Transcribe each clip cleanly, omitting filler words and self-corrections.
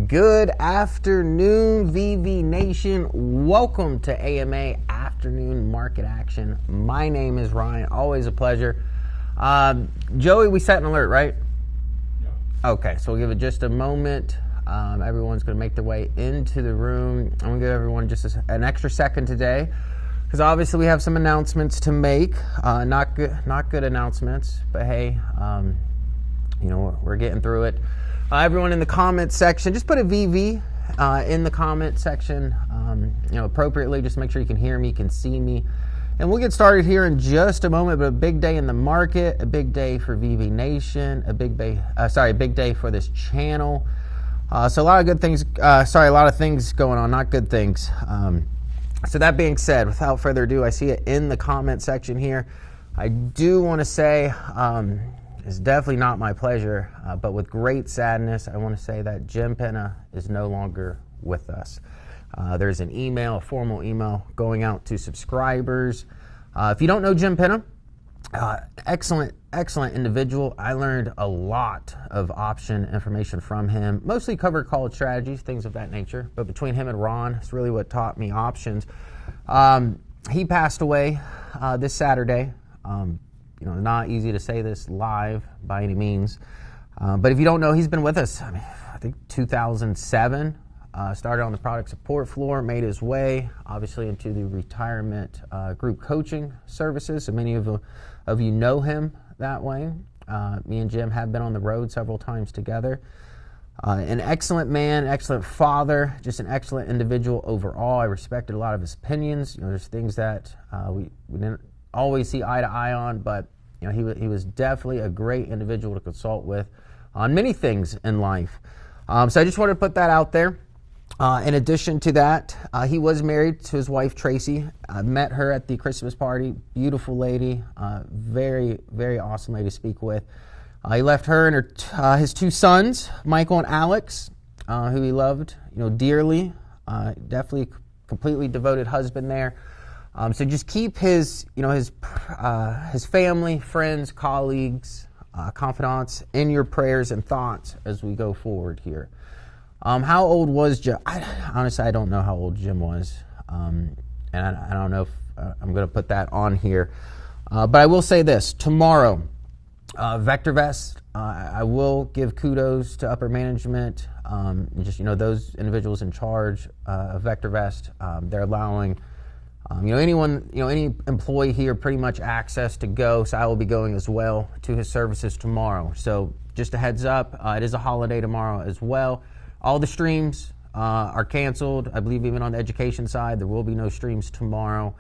Good afternoon, VV Nation. Welcome to AMA Afternoon Market Action. My name is Ryan. Always a pleasure. Joey, we set an alert, right? Yeah. Okay, so we'll give it just a moment. Everyone's going to make their way into the room. I'm going to give everyone just an extra second today because obviously we have some announcements to make. Not good announcements, but hey, we're getting through it. Everyone in the comment section, just put a VV in the comment section, appropriately. Just make sure you can hear me, can see me. And we'll get started here in just a moment, but a big day in the market, a big day for VV Nation, a big day for this channel. So a lot of good things, a lot of things going on, not good things. So that being said, without further ado, I see it in the comment section here. I do want to say, it's definitely not my pleasure, but with great sadness, I want to say that Jim Penna is no longer with us. There's a formal email going out to subscribers. If you don't know Jim Penna, excellent individual. I learned a lot of option information from him, mostly covered college strategies, things of that nature. But between him and Ron, it's really what taught me options. He passed away this Saturday. Not easy to say this live by any means. But if you don't know, he's been with us, I think 2007. Started on the product support floor, made his way, obviously, into the retirement group coaching services. So many of you know him that way. Me and Jim have been on the road several times together. An excellent man, excellent father, just an excellent individual overall. I respected a lot of his opinions. There's things that we didn't always see eye to eye on, but he was definitely a great individual to consult with on many things in life. So I just wanted to put that out there. In addition to that, he was married to his wife Tracy. I met her at the Christmas party. Beautiful lady, very, very awesome lady to speak with. He left her and his two sons, Michael and Alex, who he loved, dearly. Definitely completely devoted husband there. So just keep his family, friends, colleagues, confidants in your prayers and thoughts as we go forward here. How old was Jim? Honestly, I don't know how old Jim was, and I don't know if I'm going to put that on here. But I will say this: tomorrow, VectorVest. I will give kudos to upper management. Those individuals in charge of VectorVest. They're allowing. Any employee here pretty much access to go, so I will be going as well to his services tomorrow. So just a heads up, it is a holiday tomorrow as well. All the streams are canceled. I believe even on the education side, there will be no streams tomorrow.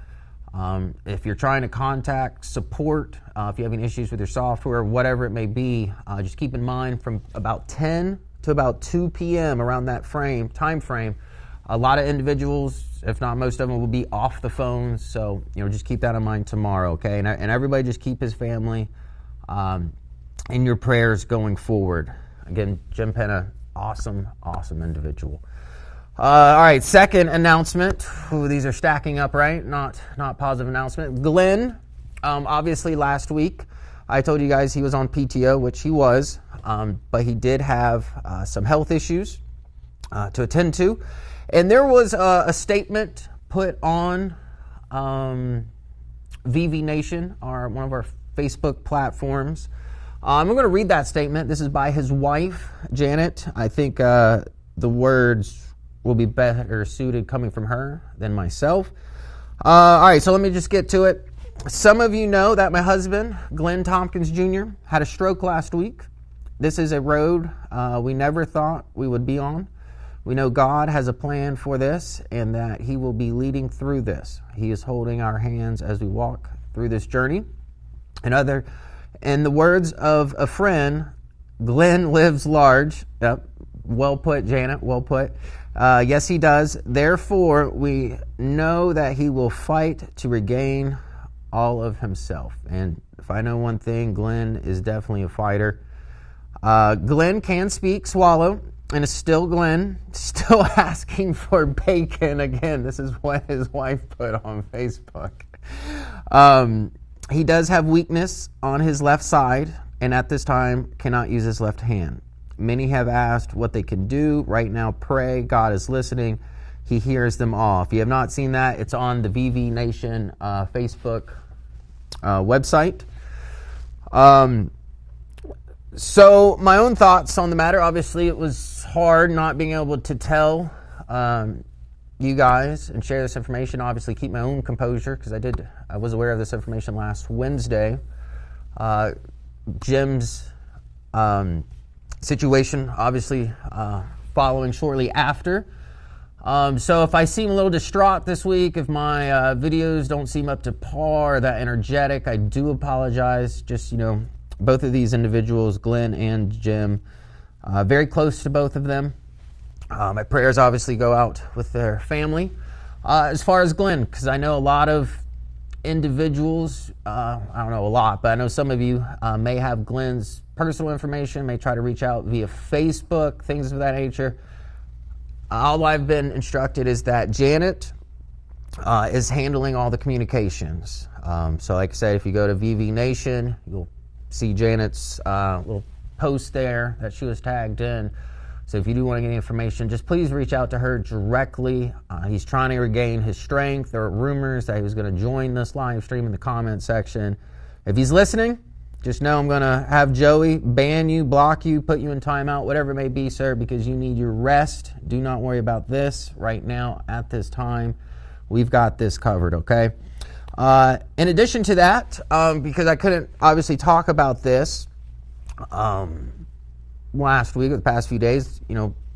If you're trying to contact support, if you have any issues with your software, whatever it may be, just keep in mind from about 10 to about 2 p.m. around that time frame, a lot of individuals, if not most of them, will be off the phones. So, just keep that in mind tomorrow, okay? And everybody just keep his family in your prayers going forward. Again, Jim Penna, awesome individual. All right, second announcement. Ooh, these are stacking up, right? Not positive announcement. Glenn, obviously last week, I told you guys he was on PTO, which he was, but he did have some health issues to attend to. And there was a statement put on VV Nation, one of our Facebook platforms. I'm going to read that statement. This is by his wife, Janet. I think the words will be better suited coming from her than myself. All right, so let me just get to it. Some of you know that my husband, Glenn Tomkins Jr., had a stroke last week. This is a road we never thought we would be on. We know God has a plan for this and that he will be leading through this. He is holding our hands as we walk through this journey. In the words of a friend, Glenn lives large. Yep, well put, Janet, well put. Yes, he does. Therefore, we know that he will fight to regain all of himself. And if I know one thing, Glenn is definitely a fighter. Glenn can speak, swallow, and is still Glenn, still asking for bacon again. This is what his wife put on Facebook. He does have weakness on his left side, and at this time cannot use his left hand. Many have asked what they can do. Right now, pray. God is listening. He hears them all. If you have not seen that, it's on the VV Nation Facebook website. So my own thoughts on the matter. Obviously, it was hard not being able to tell you guys and share this information. Obviously, keep my own composure because I was aware of this information last Wednesday. Jim's situation, obviously, following shortly after. So if I seem a little distraught this week, if my videos don't seem up to par, that energetic, I do apologize. Just, both of these individuals, Glenn and Jim, very close to both of them. My prayers obviously go out with their family. As far as Glenn, because I know a lot of individuals, I don't know a lot, but I know some of you may have Glenn's personal information, may try to reach out via Facebook, things of that nature. All I've been instructed is that Janet is handling all the communications. So like I said, if you go to VV Nation, you'll see Janet's little post there that she was tagged in. So if you do want to get any information, just please reach out to her directly. He's trying to regain his strength. There are rumors that he was going to join this live stream in the comment section. If he's listening, just know I'm going to have Joey ban you, block you, put you in timeout, whatever it may be, sir, because you need your rest. Do not worry about this right now at this time. We've got this covered, okay? In addition to that, because I couldn't obviously talk about this last week or the past few days,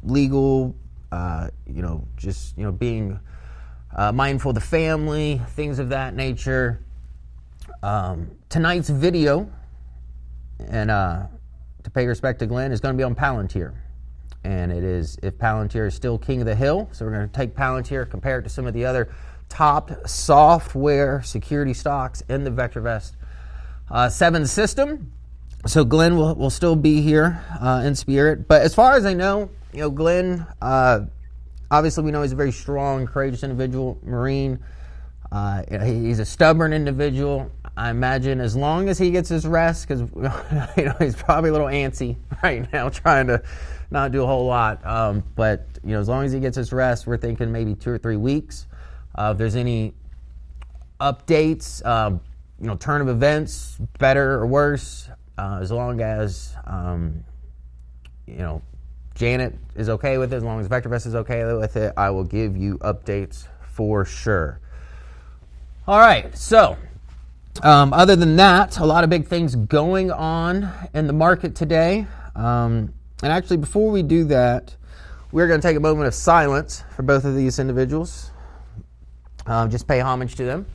legal, being mindful of the family, things of that nature. Tonight's video, and to pay respect to Glenn, is going to be on Palantir. And it is, if Palantir is still king of the hill, so we're going to take Palantir, compare it to some of the other top software security stocks in the VectorVest 7 system. So Glenn will still be here in spirit. But as far as I know, Glenn, obviously we know he's a very strong, courageous individual, Marine. He's a stubborn individual. I imagine as long as he gets his rest, because he's probably a little antsy right now, trying to not do a whole lot. But as long as he gets his rest, we're thinking maybe 2 or 3 weeks. If there's any updates, turn of events, better or worse, as long as Janet is okay with it, as long as VectorVest is okay with it, I will give you updates for sure. All right, so other than that, a lot of big things going on in the market today. And actually, before we do that, we're going to take a moment of silence for both of these individuals. Just pay homage to them.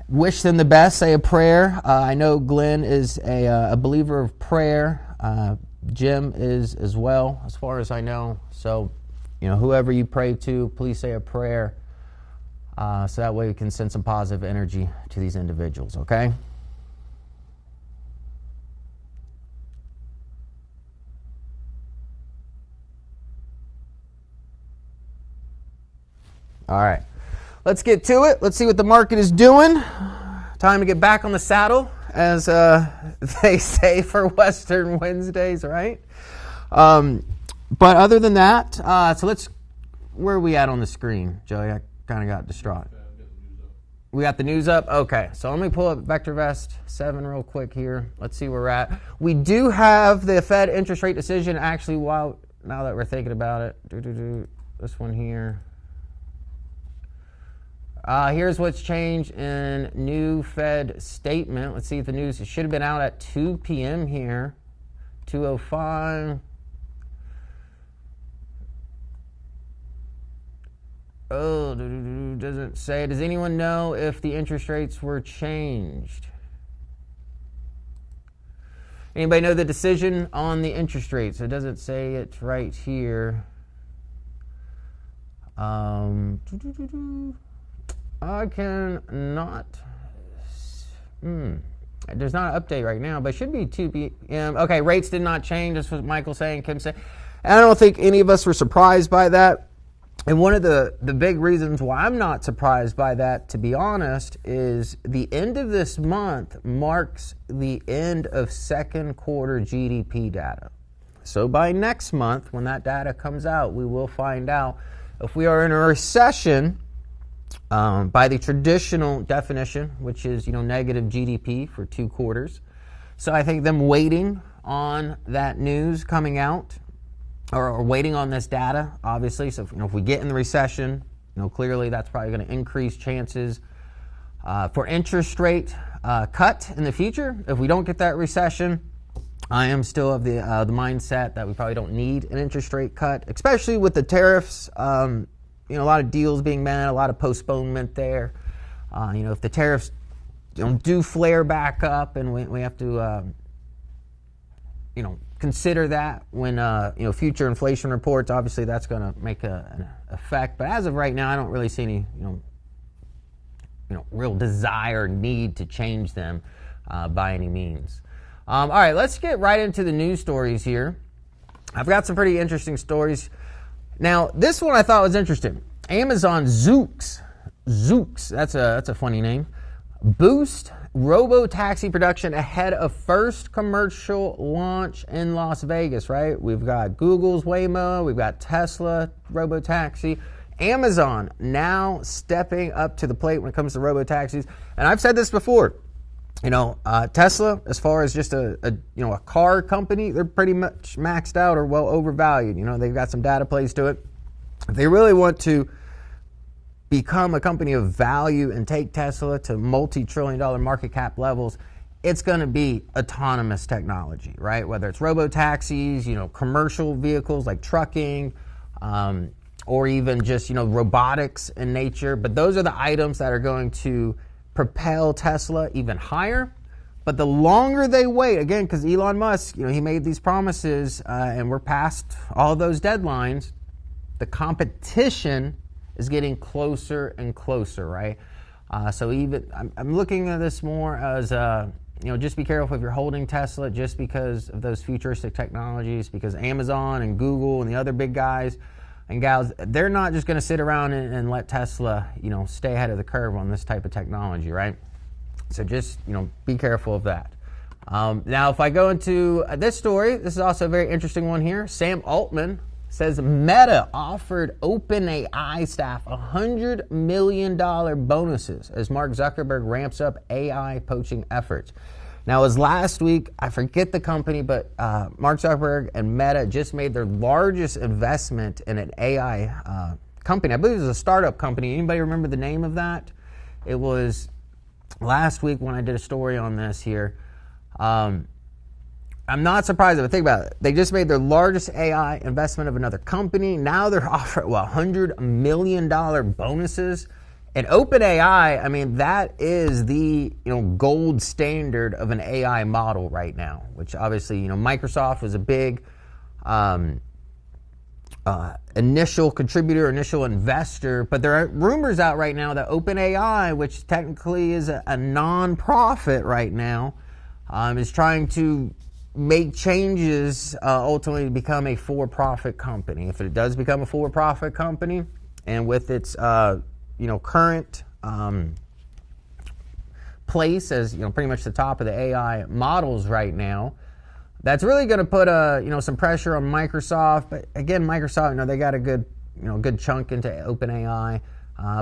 Wish them the best. Say a prayer. I know Glenn is a believer of prayer. Jim is as well, as far as I know. So, whoever you pray to, please say a prayer. So that way we can send some positive energy to these individuals, okay? All right. Let's get to it. Let's see what the market is doing. Time to get back on the saddle, as they say for Western Wednesdays, right? But other than that, where are we at on the screen, Joey? I kind of got distraught. We got the news up? Okay, so let me pull up VectorVest 7 real quick here. Let's see where we're at. We do have the Fed interest rate decision, actually, now that we're thinking about it. This one here. Here's what's changed in new Fed statement. Let's see if the news, it should have been out at 2 p.m. here. 2:05. Oh, doesn't say. Does anyone know if the interest rates were changed? Anybody know the decision on the interest rates? It doesn't say it right here. I cannot. There's not an update right now, but it should be 2 p.m. Okay, rates did not change. That's what Michael's saying, Kim saying. And I don't think any of us were surprised by that. And one of the big reasons why I'm not surprised by that, to be honest, is the end of this month marks the end of second quarter GDP data. So by next month, when that data comes out, we will find out if we are in a recession by the traditional definition, which is negative GDP for 2 quarters. So I think them waiting on that news coming out, or waiting on this data, obviously. So if we get in the recession, clearly that's probably going to increase chances for interest rate cut in the future. If we don't get that recession, I am still of the mindset that we probably don't need an interest rate cut, especially with the tariffs. A lot of deals being made, a lot of postponement there. If the tariffs do flare back up, and we have to consider that when future inflation reports, obviously that's going to make an effect. But as of right now, I don't really see any real desire, need to change them by any means. All right, let's get right into the news stories here. I've got some pretty interesting stories. Now, this one I thought was interesting. Amazon Zoox, that's a funny name, boost robo-taxi production ahead of first commercial launch in Las Vegas, right? We've got Google's Waymo, we've got Tesla robo-taxi. Amazon now stepping up to the plate when it comes to robo-taxis. And I've said this before. Tesla, as far as just a car company, they're pretty much maxed out or well overvalued. They've got some data plays to it. If they really want to become a company of value and take Tesla to multi-trillion-dollar market cap levels, it's going to be autonomous technology, right? Whether it's robo-taxis, commercial vehicles like trucking, or even just, robotics in nature. But those are the items that are going to propel Tesla even higher. But the longer they wait, again, because Elon Musk, he made these promises and we're past all those deadlines, the competition is getting closer and closer, right? So even I'm looking at this more as, just be careful if you're holding Tesla just because of those futuristic technologies, because Amazon and Google and the other big guys and gals, they're not just going to sit around and let Tesla, stay ahead of the curve on this type of technology, right? So just, be careful of that. Now, if I go into this story, this is also a very interesting one here. Sam Altman says Meta offered OpenAI staff $100 million bonuses as Mark Zuckerberg ramps up AI poaching efforts. Now, it was last week, I forget the company, but Mark Zuckerberg and Meta just made their largest investment in an AI company. I believe it was a startup company. Anybody remember the name of that? It was last week when I did a story on this here. I'm not surprised, but think about it. They just made their largest AI investment of another company. Now they're offering, $100 million bonuses. And OpenAI, that is the gold standard of an AI model right now, which obviously, Microsoft was a big initial contributor, initial investor. But there are rumors out right now that OpenAI, which technically is a non-profit right now, is trying to make changes ultimately to become a for-profit company. If it does become a for-profit company, and with its current place as pretty much the top of the AI models right now, that's really going to put some pressure on Microsoft. But again, Microsoft, they got a good chunk into OpenAI.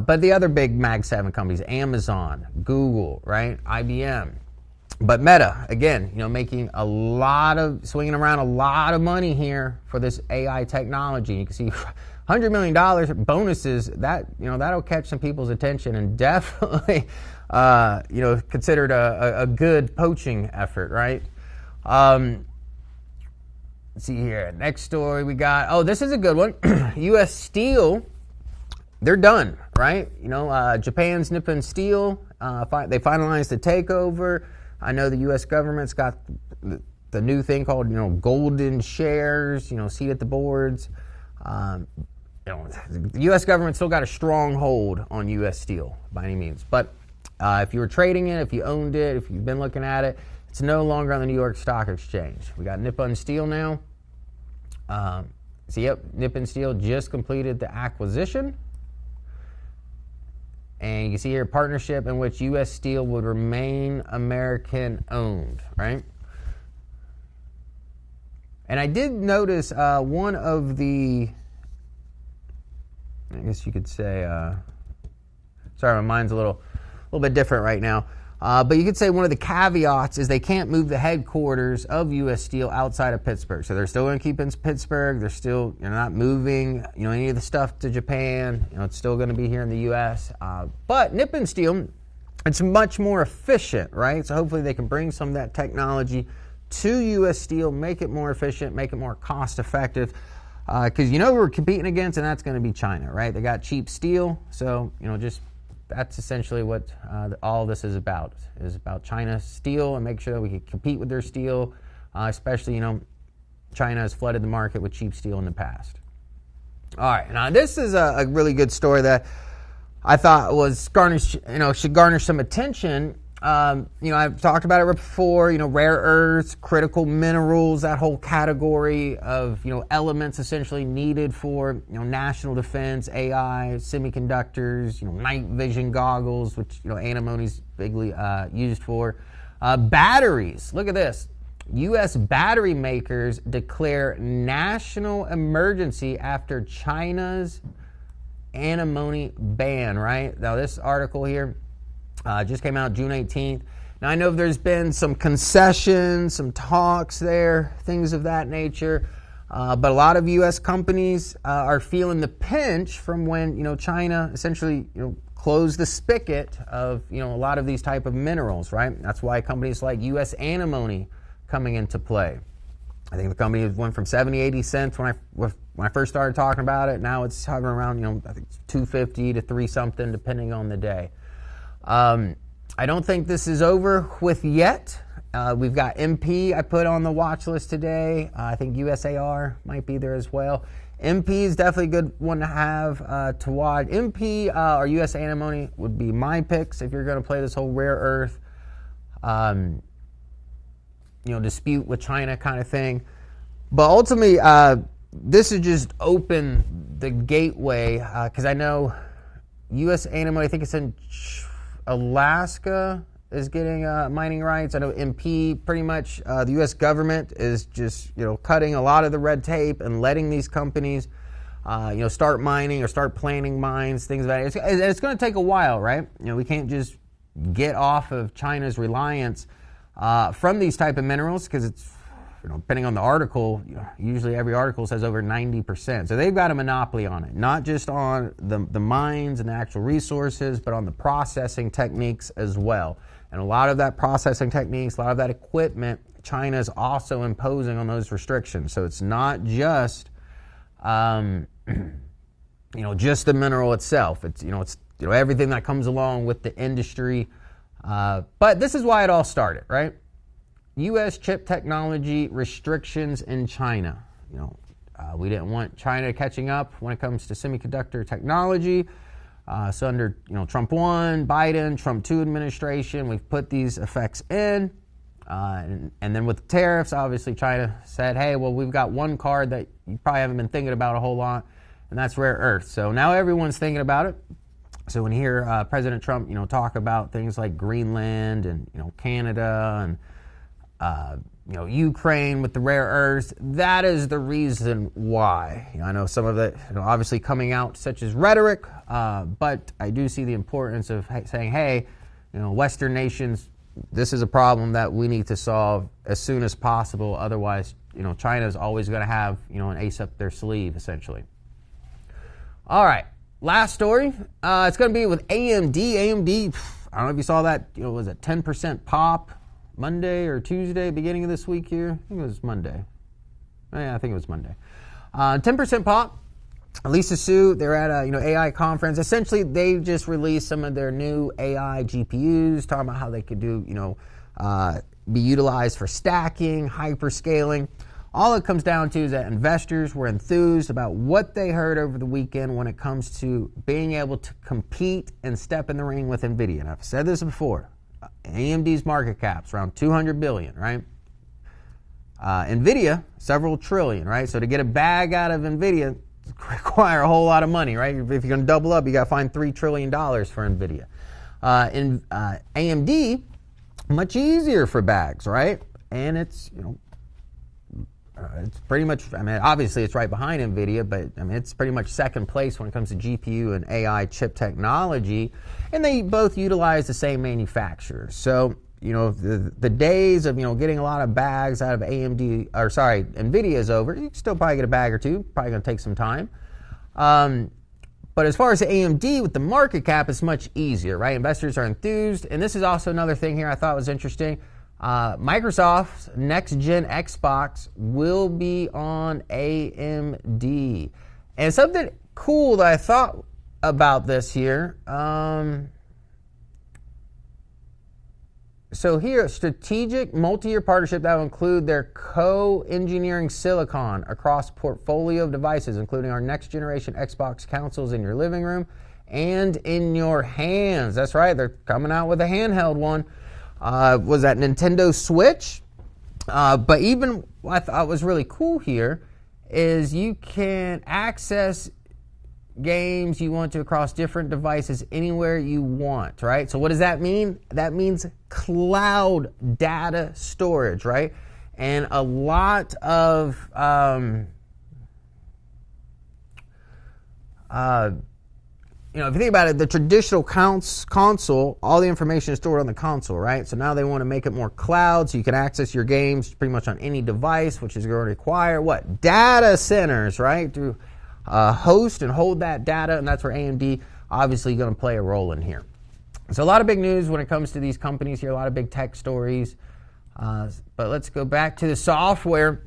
But the other big Mag 7 companies, Amazon, Google, right, IBM. But Meta, again, making swinging around a lot of money here for this AI technology. You can see $100 million bonuses, that'll catch some people's attention and definitely, considered a good poaching effort, right? Let's see here. Next story we got. This is a good one. U.S. Steel, they're done, right? Japan's Nippon Steel, they finalized the takeover. I know the U.S. government's got the new thing called, golden shares, seat at the boards. The U.S. government still got a strong hold on U.S. Steel by any means. But if you were trading it, if you owned it, if you've been looking at it, it's no longer on the New York Stock Exchange. We got Nippon Steel now. Nippon Steel just completed the acquisition. And you can see here, partnership in which U.S. Steel would remain American-owned, right? And I did notice one of the, I guess you could say, sorry, my mind's a little bit different right now. But you could say one of the caveats is they can't move the headquarters of U.S. Steel outside of Pittsburgh. So they're still going to keep in Pittsburgh. They're still not moving any of the stuff to Japan. It's still going to be here in the U.S. But Nippon Steel, it's much more efficient, right? So hopefully they can bring some of that technology to U.S. Steel, make it more efficient, make it more cost effective. Because who we're competing against, and that's going to be China, right? They got cheap steel. So, just that's essentially what all this is about China steel and make sure that we can compete with their steel, especially, China has flooded the market with cheap steel in the past. All right, now this is a really good story that I thought was should garnish some attention. I've talked about it before, rare earths, critical minerals, that whole category of, elements essentially needed for, national defense, AI, semiconductors, night vision goggles, which, antimony's bigly used for. Batteries, look at this. U.S. battery makers declare national emergency after China's antimony ban, right? Now, this article here just came out June 18th. Now, I know there's been some concessions, some talks there, things of that nature. But a lot of U.S. companies are feeling the pinch from when, China essentially, closed the spigot of, a lot of these type of minerals, right? That's why companies like U.S. Antimony coming into play. I think the company went from 70, 80 cents when I first started talking about it. Now it's hovering around, I think it's 250 to 3 something, depending on the day. I don't think this is over with yet. We've got MP I put on the watch list today. I think USAR might be there as well. MP is definitely a good one to have to watch. MP or US Antimony would be my picks if you're going to play this whole rare earth dispute with China kind of thing. But ultimately, this is just open the gateway because I know US Antimony, I think it's in Alaska, is getting mining rights. I know MP, pretty much the U.S. government is just cutting a lot of the red tape and letting these companies start mining or start planning mines, things like that. It's going to take a while, right? We can't just get off of China's reliance from these type of minerals because it's depending on the article, usually every article says over 90%. So they've got a monopoly on it, not just on the mines and the actual resources, but on the processing techniques as well. And a lot of that processing techniques, a lot of that equipment, China is also imposing on those restrictions. So it's not just, just the mineral itself. It's, it's everything that comes along with the industry. But this is why it all started, right? U.S. chip technology restrictions in China. We didn't want China catching up when it comes to semiconductor technology. So under Trump 1, Biden, Trump 2 administration, we've put these effects in. And then with the tariffs, obviously China said, hey, well, we've got one card that you probably haven't been thinking about a whole lot, and that's rare earth. So now everyone's thinking about it. So when you hear President Trump, talk about things like Greenland and, Canada and Ukraine with the rare earths, that is the reason why. I know some of it, obviously coming out such as rhetoric, but I do see the importance of saying, hey, Western nations, this is a problem that we need to solve as soon as possible. Otherwise, China is always going to have, an ace up their sleeve, essentially. All right, last story. It's going to be with AMD. AMD, I don't know if you saw that, was a 10% pop Monday or Tuesday, beginning of this week here. I think it was Monday. Yeah, I think it was Monday. 10% pop. Lisa Su, they're at a AI conference. Essentially, they just released some of their new AI GPUs, talking about how they could do be utilized for stacking, hyperscaling. All it comes down to is that investors were enthused about what they heard over the weekend when it comes to being able to compete and step in the ring with NVIDIA. And I've said this before. AMD's market cap's around $200 billion, right? NVIDIA, several trillion, right? So to get a bag out of NVIDIA require a whole lot of money, right? If you're going to double up, you got to find $3 trillion for NVIDIA. AMD, much easier for bags, right? And it's, it's pretty much, I mean, obviously it's right behind NVIDIA, but I mean, it's pretty much second place when it comes to GPU and AI chip technology, and they both utilize the same manufacturer. So, the days of, getting a lot of bags out of NVIDIA is over. You can still probably get a bag or two, probably going to take some time. But as far as AMD with the market cap, it's much easier, right? Investors are enthused. And this is also another thing here I thought was interesting. Microsoft's next-gen Xbox will be on AMD. And something cool that I thought about this here. So here, strategic multi-year partnership that will include their co-engineering silicon across portfolio of devices, including our next-generation Xbox consoles in your living room and in your hands. That's right, they're coming out with a handheld one. Was that Nintendo Switch? But even what I thought was really cool here is you can access games you want to across different devices anywhere you want, right? So what does that mean? That means cloud data storage, right? And a lot of if you think about it, the traditional console, all the information is stored on the console, right? So now they want to make it more cloud, so you can access your games pretty much on any device, which is going to require what? Data centers, right? To host and hold that data, and that's where AMD obviously going to play a role in here. So a lot of big news when it comes to these companies here, a lot of big tech stories. But let's go back to the software.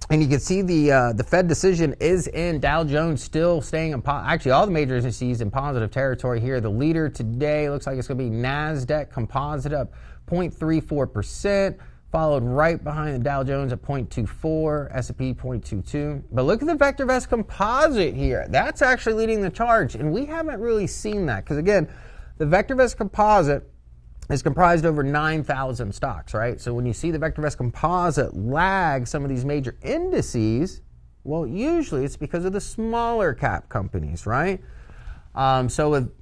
And you can see the Fed decision is in. Dow Jones still staying in actually all the major indices in positive territory here. The leader today looks like it's going to be NASDAQ Composite up 0.34%, followed right behind the Dow Jones at 0.24, S&P 0.22. But look at the VectorVest Composite here. That's actually leading the charge, and we haven't really seen that because, again, the VectorVest Composite is comprised over 9,000 stocks, right? So when you see the VectorVest Composite lag some of these major indices, well, usually it's because of the smaller cap companies, right? So with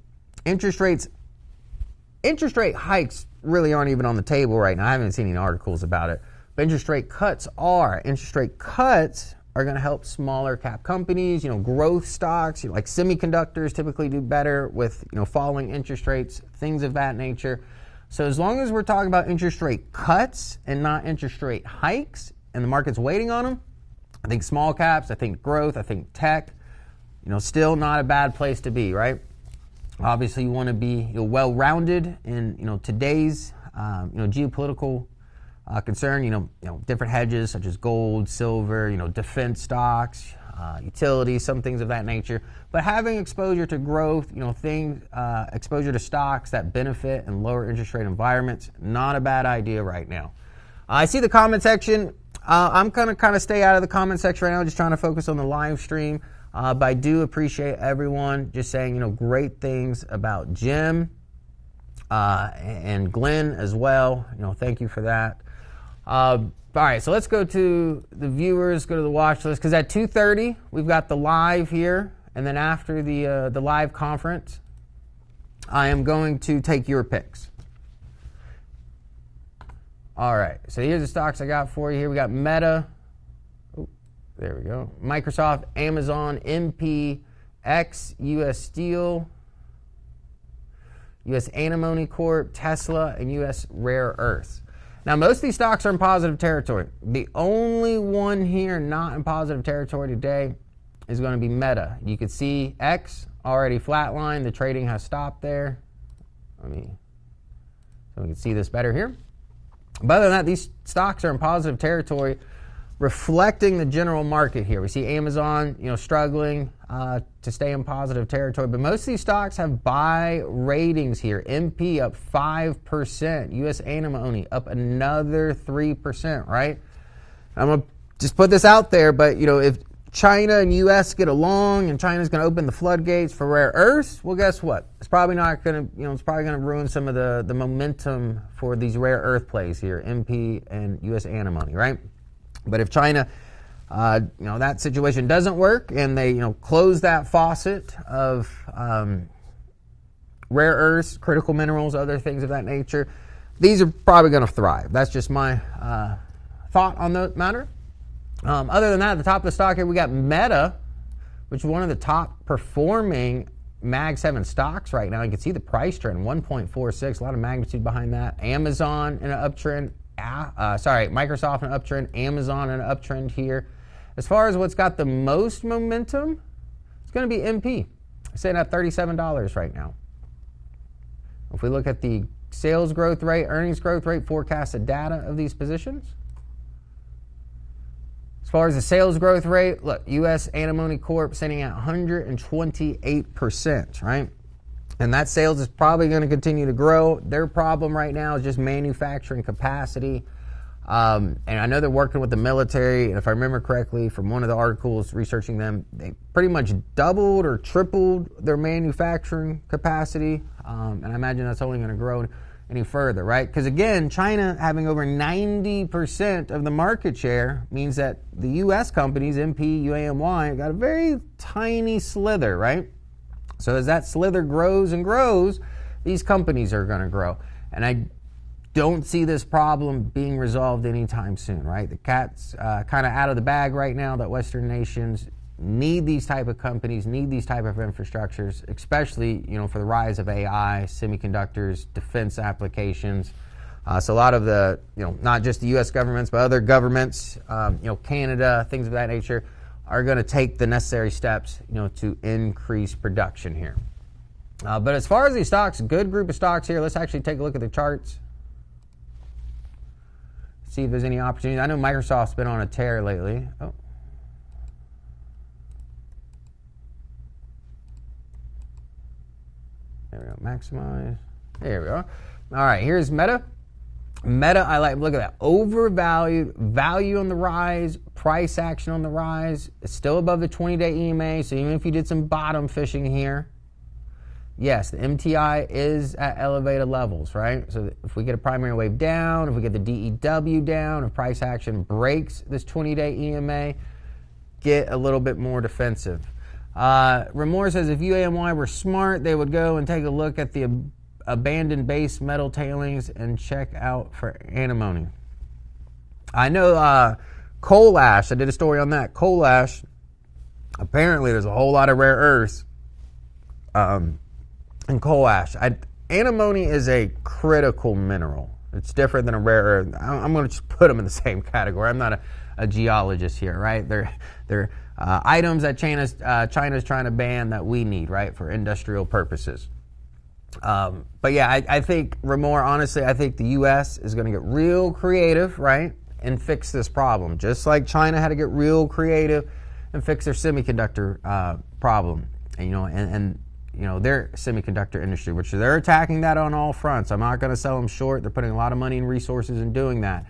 interest rate hikes really aren't even on the table right now. I haven't seen any articles about it. But interest rate cuts are. Interest rate cuts are going to help smaller cap companies, growth stocks, like semiconductors typically do better with, falling interest rates, things of that nature. So as long as we're talking about interest rate cuts and not interest rate hikes, and the market's waiting on them, I think small caps, I think growth, I think tech, still not a bad place to be, right? Obviously, you want to be well-rounded in today's geopolitical concern. Different hedges such as gold, silver, defense stocks, utilities, some things of that nature. But having exposure to growth, exposure to stocks that benefit in lower interest rate environments, not a bad idea right now. I see the comment section. I'm going to kind of stay out of the comment section right now, just trying to focus on the live stream. But I do appreciate everyone just saying, great things about Jim and Glenn as well. Thank you for that. All right, so let's go to the viewers, go to the watch list, because at 2:30 we've got the live here, and then after the live conference, I am going to take your picks. All right, so here's the stocks I got for you here. We got Meta. There we go. Microsoft, Amazon, MP, X, U.S. Steel, U.S. Antimony Corp, Tesla, and U.S. Rare Earths. Now, most of these stocks are in positive territory. The only one here not in positive territory today is going to be Meta. You can see X already flatlined. The trading has stopped there. So we can see this better here. But other than that, these stocks are in positive territory, reflecting the general market here. We see Amazon, struggling to stay in positive territory, but most of these stocks have buy ratings here. MP up 5%, U.S. Antimony up another 3%, right? I'm going to just put this out there, but if China and U.S. get along and China's going to open the floodgates for rare earths, well, guess what? It's probably not going to, it's probably going to ruin some of the momentum for these rare earth plays here, MP and U.S. Antimony, right? But if China, that situation doesn't work and they, close that faucet of rare earths, critical minerals, other things of that nature, these are probably going to thrive. That's just my thought on the matter. Other than that, at the top of the stock here, we got Meta, which is one of the top performing Mag 7 stocks right now. You can see the price trend, 1.46, a lot of magnitude behind that. Amazon in an uptrend, Microsoft in an uptrend, Amazon in an uptrend here. As far as what's got the most momentum, it's going to be MP, sitting at $37 right now. If we look at the sales growth rate, earnings growth rate, forecasted data of these positions. As far as the sales growth rate, look, U.S. Antimony Corp sitting at 128%, right? And that sales is probably going to continue to grow. Their problem right now is just manufacturing capacity. And I know they're working with the military. And if I remember correctly from one of the articles researching them, they pretty much doubled or tripled their manufacturing capacity. And I imagine that's only going to grow any further, right? Because again, China having over 90% of the market share means that the U.S. companies, MP, UAMY, got a very tiny slither, right? So as that slither grows and grows, these companies are going to grow. And I don't see this problem being resolved anytime soon, right? The cat's kind of out of the bag right now that Western nations need these type of companies, need these type of infrastructures, especially, for the rise of AI, semiconductors, defense applications. So a lot of the, not just the U.S. governments, but other governments, Canada, things of that nature, are going to take the necessary steps, to increase production here. But as far as these stocks, good group of stocks here. Let's actually take a look at the charts. See if there's any opportunities. I know Microsoft's been on a tear lately. Oh. There we go, maximize. There we go. All right, here's Meta. Meta, I like, look at that. Overvalued, value on the rise, price action on the rise. It's still above the 20-day EMA, so even if you did some bottom fishing here, yes, the MTI is at elevated levels, right? So if we get a primary wave down, if we get the DEW down, if price action breaks this 20-day EMA, get a little bit more defensive. Remore says if UAMY were smart, they would go and take a look at the abandoned base metal tailings and check out for antimony. I know coal ash, I did a story on that. Coal ash, apparently there's a whole lot of rare earths in coal ash. Antimony is a critical mineral. It's different than a rare earth. I'm going to just put them in the same category. I'm not a geologist here, right? They're items that China's trying to ban that we need, right, for industrial purposes. But yeah, I think, Remore, honestly, I think the U.S. is going to get real creative, right, and fix this problem, just like China had to get real creative and fix their semiconductor problem, and their semiconductor industry, which they're attacking that on all fronts. I'm not going to sell them short. They're putting a lot of money and resources in doing that.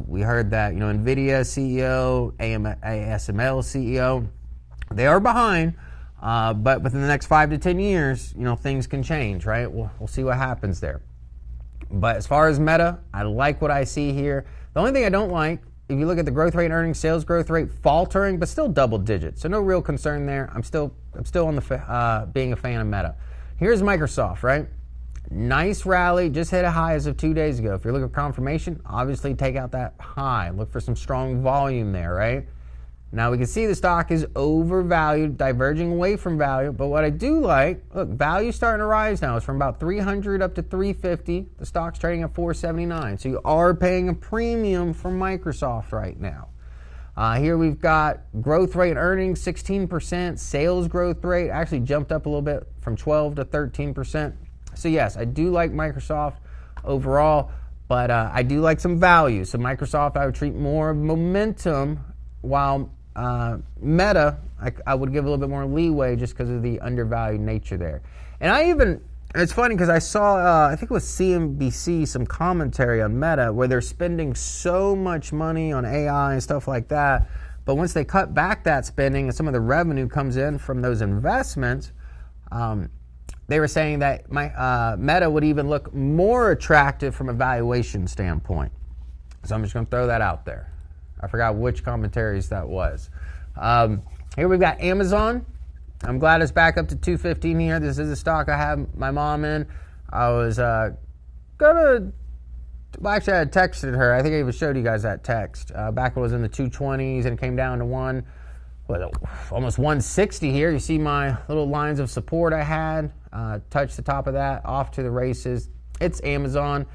We heard that, NVIDIA CEO, ASML CEO, they are behind, but within the next 5 to 10 years, things can change, right? We'll see what happens there. But as far as Meta, I like what I see here. The only thing I don't like, if you look at the growth rate, earnings, sales growth rate, faltering, but still double digits. So no real concern there. I'm still on the being a fan of Meta. Here's Microsoft, right? Nice rally, just hit a high as of 2 days ago. If you're looking for confirmation, obviously take out that high. Look for some strong volume there, right? Now we can see the stock is overvalued, diverging away from value. But what I do like, look, value's starting to rise now. It's from about 300 up to 350. The stock's trading at 479. So you are paying a premium for Microsoft right now. Here we've got growth rate earnings, 16%. Sales growth rate actually jumped up a little bit from 12 to 13%. So yes, I do like Microsoft overall, but I do like some value. So Microsoft, I would treat more momentum, while Meta, I would give a little bit more leeway just because of the undervalued nature there. And it's funny because I saw, I think it was CNBC, some commentary on Meta where they're spending so much money on AI and stuff like that. But once they cut back that spending and some of the revenue comes in from those investments, they were saying that Meta would even look more attractive from a valuation standpoint. So I'm just going to throw that out there. I forgot which commentaries that was. Here we've got Amazon. I'm glad it's back up to 215 here. This is a stock I have my mom in. I was going to well, actually, I had texted her. I think I even showed you guys that text. Back when it was in the 220s and it came down to almost 160 here. You see my little lines of support I had. Touched the top of that, off to the races. It's Amazon.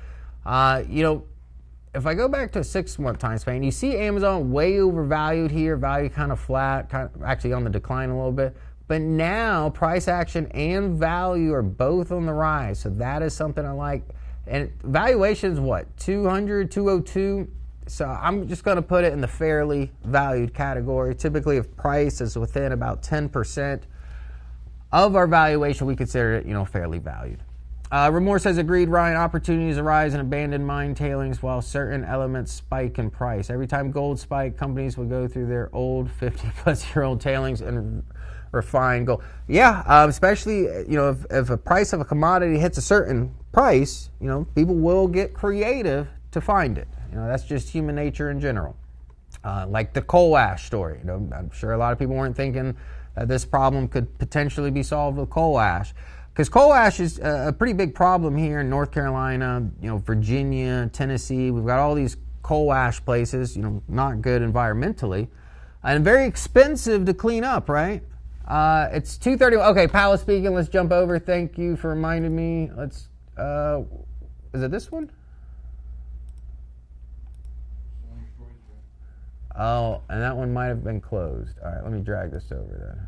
If I go back to a 6-month time span, you see Amazon way overvalued here, value kind of flat, actually on the decline a little bit. But now price action and value are both on the rise. So that is something I like. And valuation's what? 200, 202. So I'm just going to put it in the fairly valued category. Typically, if price is within about 10% of our valuation, we consider it, fairly valued. Remore says, agreed, Ryan. Opportunities arise in abandoned mine tailings while certain elements spike in price. Every time gold spiked, companies would go through their old 50-plus-year-old tailings and refine gold. Yeah, especially, if a price of a commodity hits a certain price, people will get creative to find it. That's just human nature in general. Like the coal ash story. I'm sure a lot of people weren't thinking that this problem could potentially be solved with coal ash. Because coal ash is a pretty big problem here in North Carolina, Virginia, Tennessee. We've got all these coal ash places, not good environmentally, and very expensive to clean up, right? It's 2:31. Okay, Powell speaking. Let's jump over. Thank you for reminding me. Let's. Is it this one? Oh, and that one might have been closed. All right, let me drag this over then.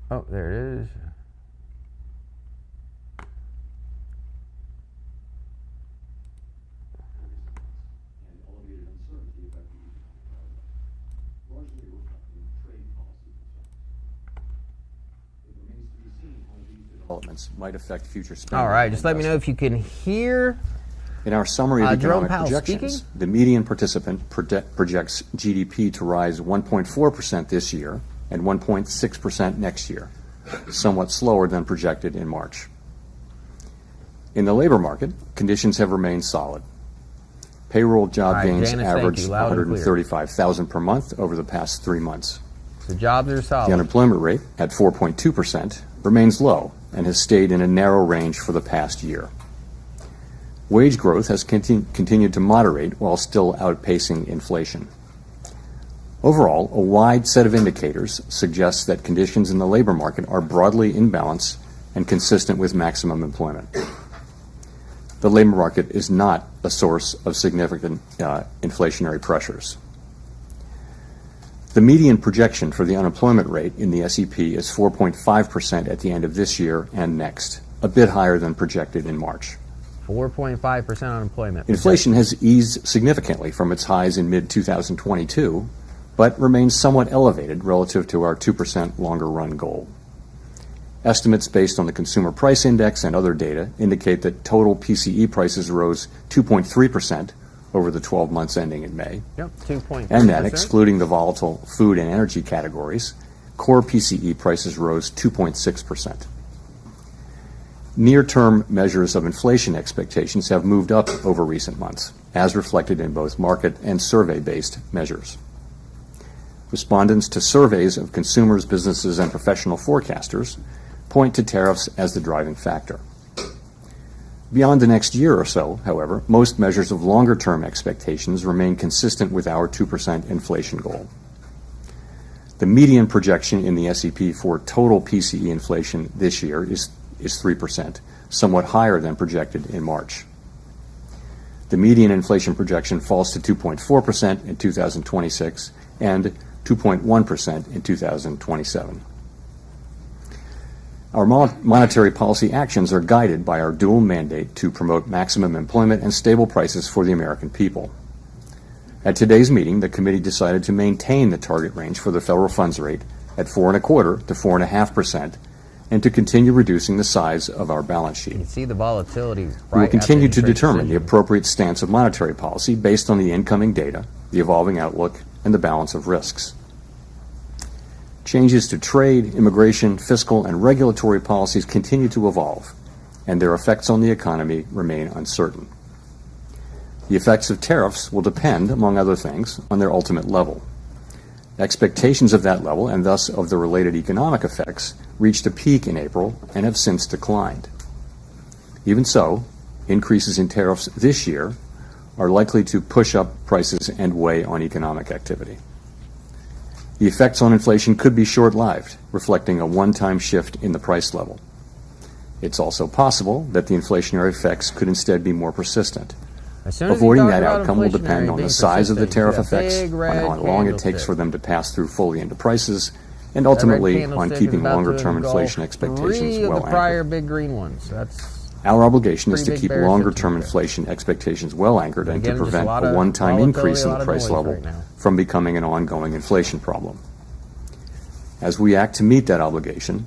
Oh, there it is. Developments might affect future spending. All right, just let me know if you can hear. In our summary of economic Powell projections, speaking. the median participant projects GDP to rise 1.4% this year and 1.6% next year, somewhat slower than projected in March. In the labor market, conditions have remained solid. Payroll job gains Janice, averaged loud and clear. 135,000 per month over the past 3 months. The jobs are solid. The unemployment rate, at 4.2%, remains low and has stayed in a narrow range for the past year. Wage growth has continued to moderate while still outpacing inflation. Overall, a wide set of indicators suggests that conditions in the labor market are broadly in balance and consistent with maximum employment. The labor market is not a source of significant inflationary pressures. The median projection for the unemployment rate in the SEP is 4.5% at the end of this year and next, a bit higher than projected in March. 4.5% unemployment. Inflation has eased significantly from its highs in mid-2022, but remains somewhat elevated relative to our 2% longer run goal. Estimates based on the Consumer Price Index and other data indicate that total PCE prices rose 2.3% over the 12 months ending in May. Yep, 2.3%. And that, excluding the volatile food and energy categories, core PCE prices rose 2.6%. Near-term measures of inflation expectations have moved up over recent months, as reflected in both market and survey-based measures. Respondents to surveys of consumers, businesses, and professional forecasters point to tariffs as the driving factor. Beyond the next year or so, however, most measures of longer-term expectations remain consistent with our 2% inflation goal. The median projection in the SEP for total PCE inflation this year is 3%, somewhat higher than projected in March. The median inflation projection falls to 2.4% in 2026 and 2.1% in 2027. Our monetary policy actions are guided by our dual mandate to promote maximum employment and stable prices for the American people. At today's meeting, the committee decided to maintain the target range for the federal funds rate at 4.25% to 4.5%, and to continue reducing the size of our balance sheet. You can see the volatility. We will continue to determine the appropriate stance of monetary policy based on the incoming data, the evolving outlook, and the balance of risks. Changes to trade, immigration, fiscal, and regulatory policies continue to evolve, and their effects on the economy remain uncertain. The effects of tariffs will depend, among other things, on their ultimate level. Expectations of that level, and thus of the related economic effects, reached a peak in April and have since declined. Even so, increases in tariffs this year are likely to push up prices and weigh on economic activity. The effects on inflation could be short-lived, reflecting a one-time shift in the price level. It's also possible that the inflationary effects could instead be more persistent. Avoiding that outcome will depend on the size of the tariff effects, on how long it takes for them to pass through fully into prices, and ultimately on keeping longer-term inflation expectations well anchored. Big green ones. Our obligation is to keep longer-term inflation expectations well anchored and to prevent a one-time increase in the price level from becoming an ongoing inflation problem. As we act to meet that obligation,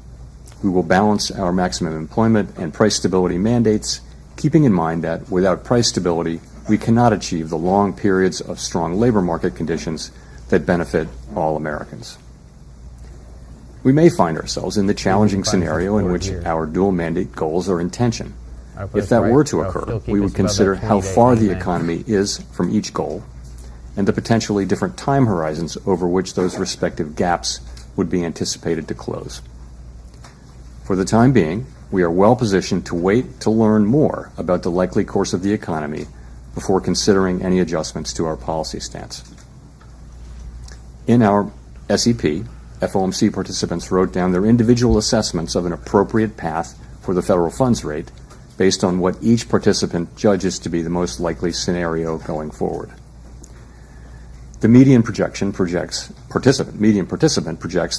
we will balance our maximum employment and price stability mandates, keeping in mind that without price stability, we cannot achieve the long periods of strong labor market conditions that benefit all Americans. We may find ourselves in the challenging scenario in which our dual mandate goals are in tension. If that were to occur, we would consider how far the economy is from each goal and the potentially different time horizons over which those respective gaps would be anticipated to close. For the time being, we are well positioned to wait to learn more about the likely course of the economy before considering any adjustments to our policy stance. In our SEP, FOMC participants wrote down their individual assessments of an appropriate path for the federal funds rate based on what each participant judges to be the most likely scenario going forward. The median participant projects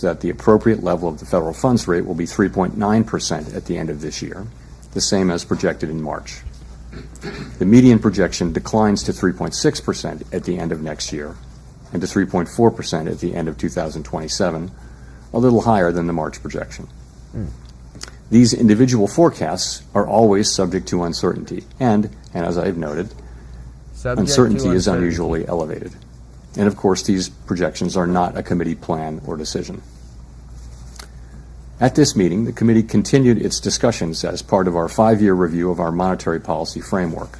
that the appropriate level of the federal funds rate will be 3.9% at the end of this year, the same as projected in March. The median projection declines to 3.6% at the end of next year and to 3.4% at the end of 2027, a little higher than the March projection. These individual forecasts are always subject to uncertainty, and as I've noted, uncertainty is unusually elevated. And of course, these projections are not a committee plan or decision. At this meeting, the committee continued its discussions as part of our 5-year review of our monetary policy framework.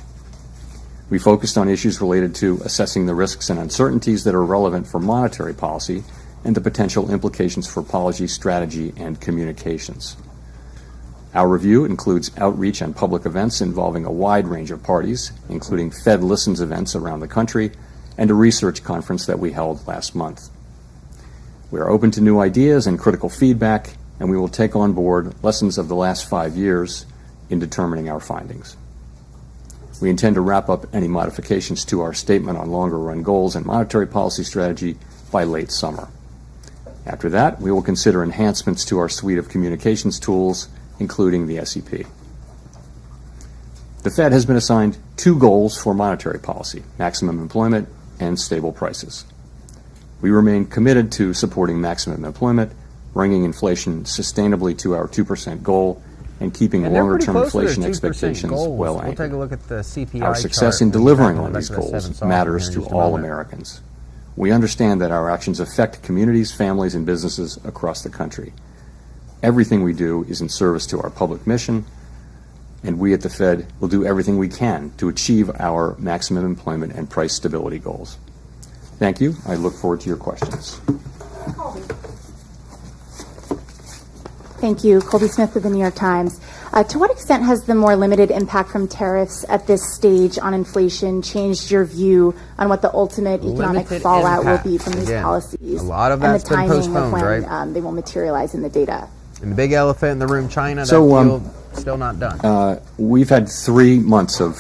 We focused on issues related to assessing the risks and uncertainties that are relevant for monetary policy and the potential implications for policy strategy and communications. Our review includes outreach and public events involving a wide range of parties, including Fed Listens events around the country and a research conference that we held last month. We are open to new ideas and critical feedback, and we will take on board lessons of the last 5 years in determining our findings. We intend to wrap up any modifications to our statement on longer-run goals and monetary policy strategy by late summer. After that, we will consider enhancements to our suite of communications tools, including the SEP. The Fed has been assigned 2 goals for monetary policy: maximum employment and stable prices. We remain committed to supporting maximum employment, bringing inflation sustainably to our 2% goal, and keeping longer-term inflation expectations well anchored. We'll take a look at the CPI Our success in delivering on these goals matters to all Americans. We understand that our actions affect communities, families, and businesses across the country. Everything we do is in service to our public mission, and we at the Fed will do everything we can to achieve our maximum employment and price stability goals. Thank you. I look forward to your questions. Thank you. Colby Smith with the New York Times. To what extent has the more limited impact from tariffs at this stage on inflation changed your view on what the ultimate economic fallout will be from these policies? A lot of that's been postponed, and the timing of when right? they will materialize in the data. And the big elephant in the room, China, that deal still not done. We've had 3 months of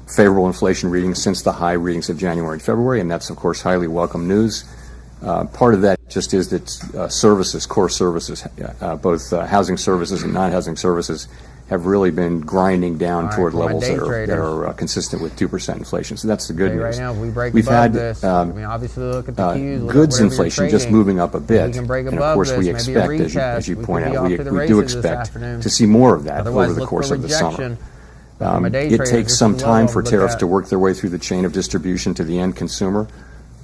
favorable inflation readings since the high readings of January and February, and that's, of course, highly welcome news. Part of that just is that services, core services, both housing services and non-housing services, have really been grinding down toward levels that are consistent with 2% inflation. So that's the good news. Right now, if we break above this, I mean, obviously look at the cues. Goods inflation just moving up a bit. And of course, we expect, as you point out, we do expect to see more of that over the course of the summer. It takes some time for tariffs to work their way through the chain of distribution to the end consumer.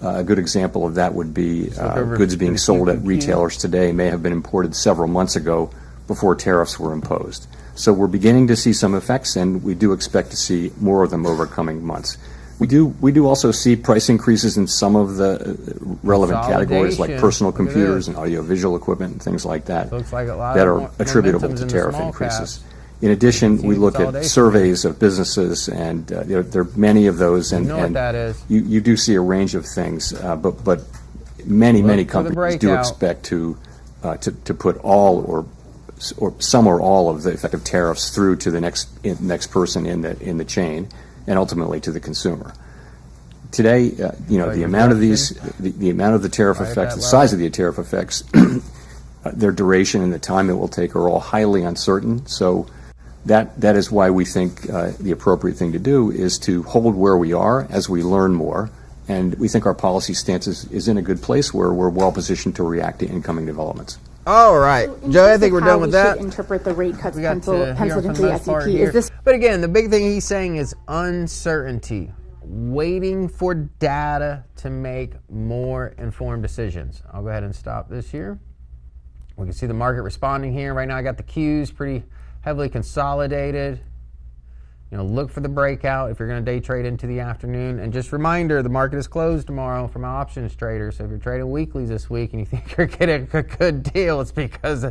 A good example of that would be goods being sold at retailers today may have been imported several months ago before tariffs were imposed. So we're beginning to see some effects, and we do expect to see more of them over coming months. We do also see price increases in some of the relevant categories like personal computers and audiovisual equipment and things like that. Looks like a lot that of are attributable to tariff increases. In addition, we look at surveys of businesses, and there are many of those, and what that is. You do see a range of things, but many companies do expect to put all or some or all of the effective tariffs through to the next person in the chain, and ultimately to the consumer. Today, the amount of the amount of the tariff effects, the size of the tariff effects, their duration and the time it will take are all highly uncertain. So that is why we think the appropriate thing to do is to hold where we are as we learn more. And we think our policy stance is in a good place where we're well positioned to react to incoming developments. All right, Joe, I think we're done with that. Interpret the rate cuts penciled into the SEP. But again, the big thing he's saying is uncertainty, waiting for data to make more informed decisions. I'll go ahead and stop this here. We can see the market responding here. Right now I got the Qs pretty heavily consolidated. Look for the breakout if you're going to day trade into the afternoon. And just reminder, the market is closed tomorrow for my options traders. So if you're trading weeklies this week and you think you're getting a good deal, it's because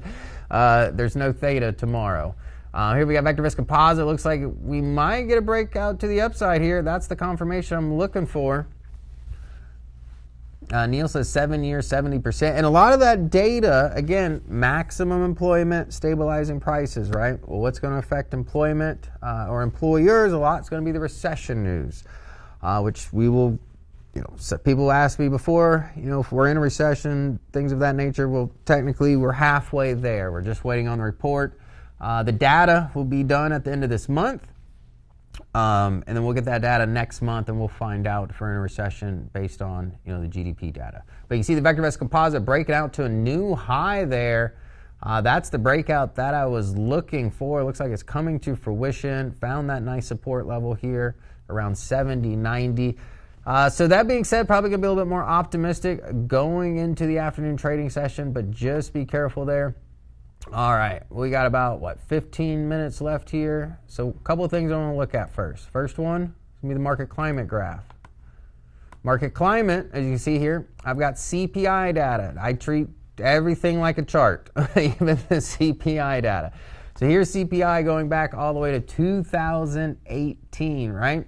there's no theta tomorrow. Here we got VectorVest Composite. Looks like we might get a breakout to the upside here. That's the confirmation I'm looking for. Neil says 7 years, 70%. And a lot of that data, again, maximum employment, stabilizing prices, right? Well, what's going to affect employment or employers? A lot is going to be the recession news, which we will, people asked me before, if we're in a recession, things of that nature. Well, technically, we're halfway there. We're just waiting on the report. The data will be done at the end of this month. And then we'll get that data next month, and we'll find out if we're in a recession based on the GDP data. But you see the VectorVest Composite breaking out to a new high there. That's the breakout that I was looking for. It looks like it's coming to fruition. Found that nice support level here around 70, 90. So that being said, probably going to be a little bit more optimistic going into the afternoon trading session, but just be careful there. All right, we got about, 15 minutes left here. So a couple of things I want to look at first. First one is going to be the market climate graph. Market climate, as you can see here, I've got CPI data. I treat everything like a chart, even the CPI data. So here's CPI going back all the way to 2018, right?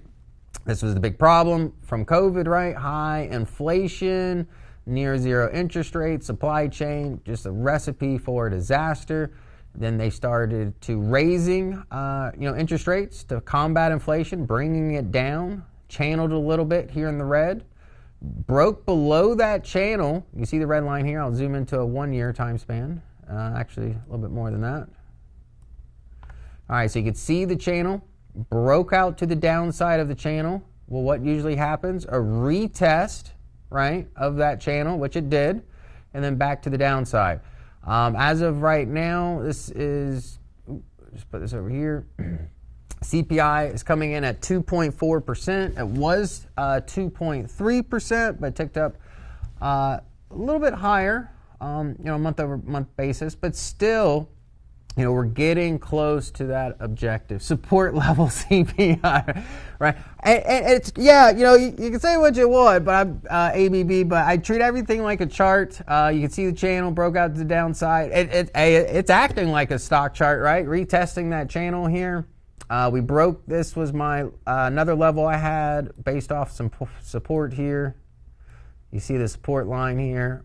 This was the big problem from COVID, right? High inflation, near zero interest rates, supply chain, just a recipe for a disaster. Then they started to raising, interest rates to combat inflation, bringing it down, channeled a little bit here in the red, broke below that channel. You see the red line here. I'll zoom into a 1 year time span. Actually, a little bit more than that. All right, so you can see the channel broke out to the downside of the channel. Well, what usually happens? A retest, right, of that channel, which it did, and then back to the downside. As of right now, this is, just put this over here, CPI is coming in at 2.4%. It was 2.3%, but ticked up a little bit higher, month-over-month basis, but still, we're getting close to that objective support level CPI, right? And it's, you can say what you want, but I'm ABB, but I treat everything like a chart. You can see the channel broke out to the downside. It's acting like a stock chart, right? Retesting that channel here. We broke, this was my another level I had based off some support here. You see the support line here.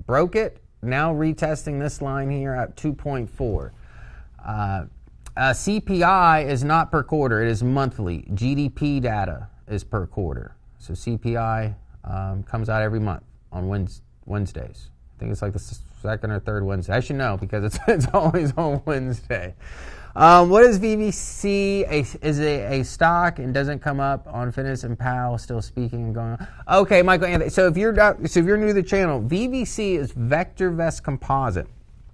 Broke it. Now retesting this line here at 2.4. CPI is not per quarter, it is monthly. GDP data is per quarter. So CPI comes out every month on Wednesdays. I think it's like the second or third Wednesday. I should know because it's always on Wednesday. What is VVC? Is it a stock and doesn't come up on Fitness and Powell still speaking and going on? Okay, Michael Anthony. So if you're new to the channel, VVC is VectorVest Composite.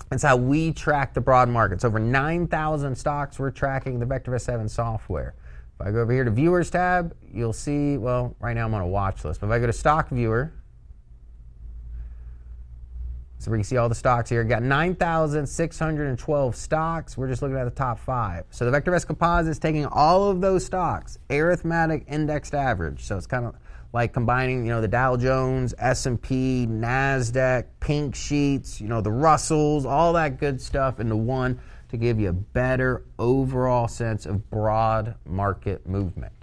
That's how we track the broad markets. Over 9,000 stocks we're tracking the VectorVest 7 software. If I go over here to Viewers tab, you'll see, well, right now I'm on a watch list. But if I go to Stock Viewer, So we can see all the stocks here. Got 9,612 stocks. We're just looking at the top 5. So the VectorVest Composite is taking all of those stocks, arithmetic indexed average. So it's kind of like combining, the Dow Jones, S&P, NASDAQ, pink sheets, the Russells, all that good stuff into one to give you a better overall sense of broad market movement.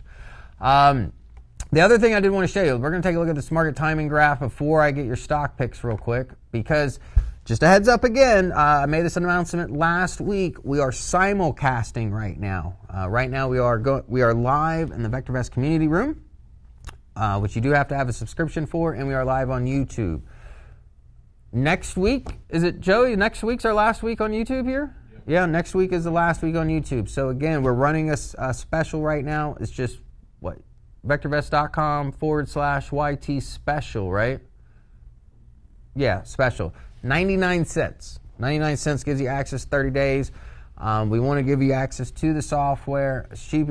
The other thing I did want to show you, we're going to take a look at this market timing graph before I get your stock picks real quick, because just a heads up again, I made this announcement last week. We are simulcasting right now. Right now we are live in the VectorVest community room, which you do have to have a subscription for, and we are live on YouTube. Next week, is it, Joey? Next week's our last week on YouTube here? Yeah, next week is the last week on YouTube. So again, we're running a special right now. It's just, VectorVest.com/YT special, right? Yeah, special. 99 cents. 99 cents gives you access 30 days. We want to give you access to the software as cheap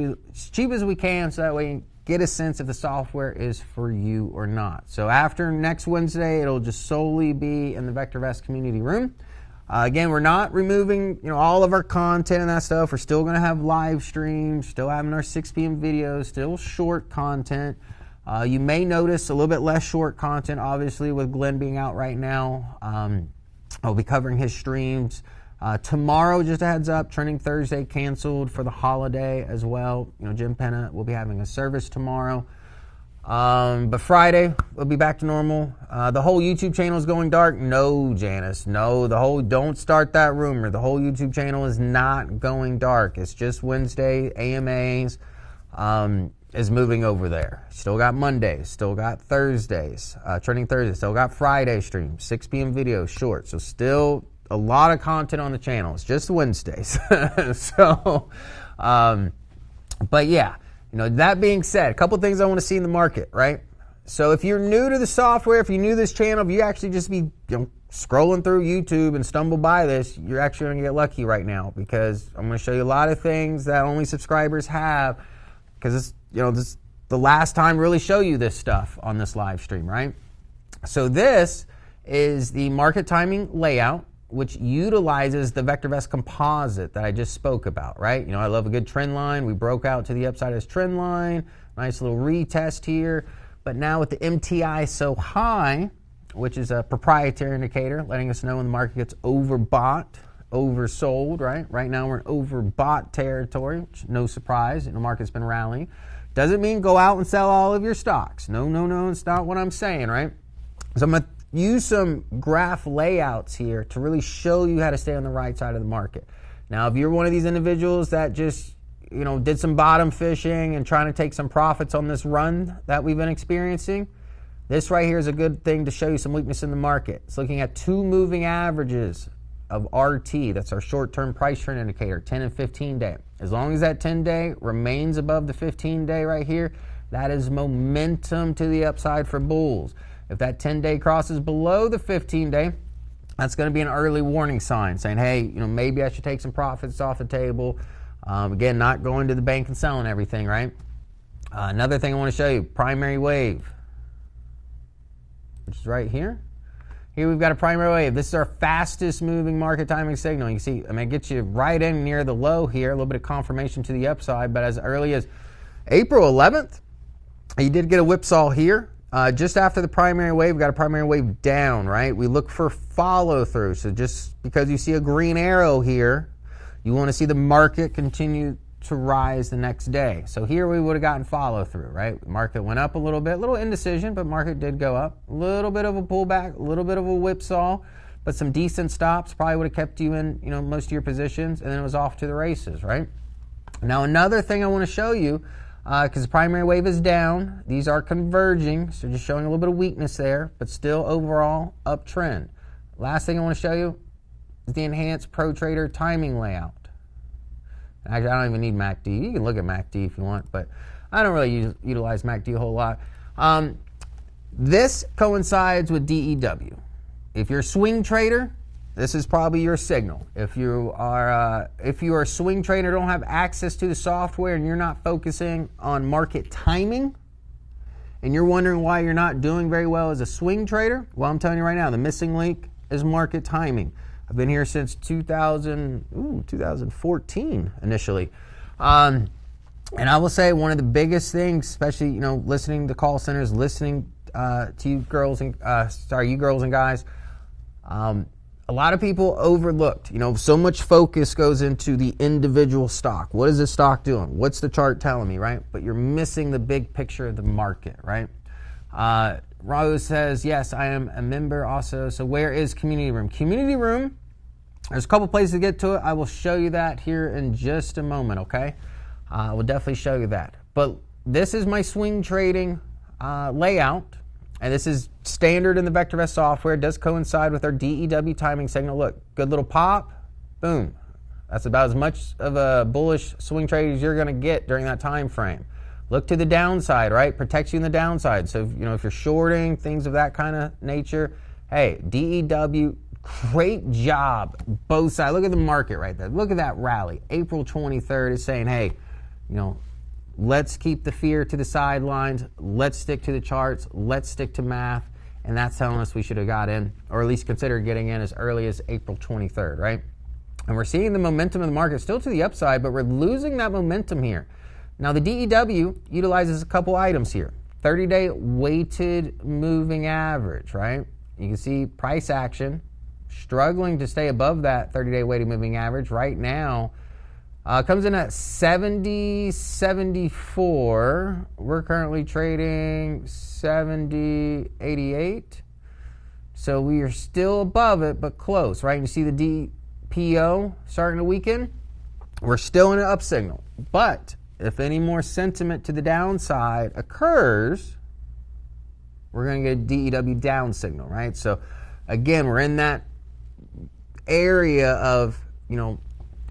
as we can, so that way you get a sense if the software is for you or not. So after next Wednesday, it'll just solely be in the VectorVest community room. Again, we're not removing all of our content and that stuff. We're still going to have live streams, still having our 6 p.m. videos, still short content. You may notice a little bit less short content, obviously, with Glenn being out right now. I'll be covering his streams. Tomorrow, just a heads up, Trending Thursday canceled for the holiday as well. Jim Penna will be having a service tomorrow. But Friday, we'll be back to normal. The whole YouTube channel is going dark. No, Janice. No, don't start that rumor. The whole YouTube channel is not going dark. It's just Wednesday, AMAs, is moving over there. Still got Mondays, still got Thursdays, Trending Thursdays, still got Friday streams, 6 p.m. videos, short. So still a lot of content on the channel. It's just Wednesdays. So, but yeah. That being said, a couple things I want to see in the market, right? So if you're new to the software, if you're new to this channel, if you actually just be scrolling through YouTube and stumble by this, you're actually going to get lucky right now, because I'm going to show you a lot of things that only subscribers have, because this is the last time to really show you this stuff on this live stream, right? So this is the market timing layout, which utilizes the VectorVest Composite that I just spoke about, right? I love a good trend line. We broke out to the upside of this trend line. Nice little retest here. But now with the MTI so high, which is a proprietary indicator, letting us know when the market gets overbought, oversold, right? Right now we're in overbought territory, which no surprise. The market's been rallying. Doesn't mean go out and sell all of your stocks. No, it's not what I'm saying, right? So I'm going to use some graph layouts here to really show you how to stay on the right side of the market. Now, if you're one of these individuals that just, did some bottom fishing and trying to take some profits on this run that we've been experiencing, this right here is a good thing to show you some weakness in the market. It's looking at 2 moving averages of RT. That's our short-term price trend indicator, 10 and 15-day. As long as that 10-day remains above the 15-day right here, that is momentum to the upside for bulls. If that 10-day crosses below the 15-day, that's going to be an early warning sign saying, hey, maybe I should take some profits off the table. Again, not going to the bank and selling everything, right? Another thing I want to show you, primary wave, which is right here. Here we've got a primary wave. This is our fastest moving market timing signal. You can see, it gets you right in near the low here, a little bit of confirmation to the upside, but as early as April 11th, you did get a whipsaw here. Just after the primary wave, we got a primary wave down, right? We look for follow through. So just because you see a green arrow here, you want to see the market continue to rise the next day. So here we would have gotten follow through, right? The market went up a little bit, little indecision, but market did go up. A little bit of a pullback, a little bit of a whipsaw, but some decent stops probably would have kept you in, most of your positions, and then it was off to the races, right? Now another thing I want to show you, because the primary wave is down. These are converging, so just showing a little bit of weakness there, but still overall uptrend. Last thing I want to show you is the enhanced Pro Trader timing layout. Actually, I don't even need MACD. You can look at MACD if you want, but I don't really utilize MACD a whole lot. This coincides with DEW. If you're a swing trader, this is probably your signal. If you are a swing trader, don't have access to the software, and you're not focusing on market timing, and you're wondering why you're not doing very well as a swing trader, well, I'm telling you right now, the missing link is market timing. I've been here since 2014 initially. And I will say one of the biggest things, especially, you know, listening to call centers, listening to you girls and guys, a lot of people overlooked, you know, so much focus goes into the individual stock. What is the stock doing? What's the chart telling me, right? But you're missing the big picture of the market, right? Raul says, yes, I am a member also. So where is community room? Community room, there's a couple places to get to it. I will show you that here in just a moment, okay? I will definitely show you that. But this is my swing trading layout. And this is standard in the VectorVest software. It does coincide with our DEW timing signal. Look, good little pop, boom. That's about as much of a bullish swing trade as you're going to get during that time frame. Look to the downside, right? Protects you in the downside. So, you know, if you're shorting, things of that kind of nature, hey, DEW, great job, both sides. Look at the market right there. Look at that rally. April 23rd is saying, hey, you know, let's keep the fear to the sidelines. Let's stick to the charts. Let's stick to math. And that's telling us we should have got in, or at least consider getting in as early as April 23rd, right? And we're seeing the momentum in the market still to the upside, but we're losing that momentum here. Now, the DEW utilizes a couple items here. 30-day weighted moving average, right? You can see price action struggling to stay above that 30-day weighted moving average. Right now, comes in at 70.74. We're currently trading 70.88. So we are still above it, but close, right? You see the DPO starting to weaken. We're still in an up signal. But if any more sentiment to the downside occurs, we're going to get a DEW down signal, right? So again, we're in that area of, you know,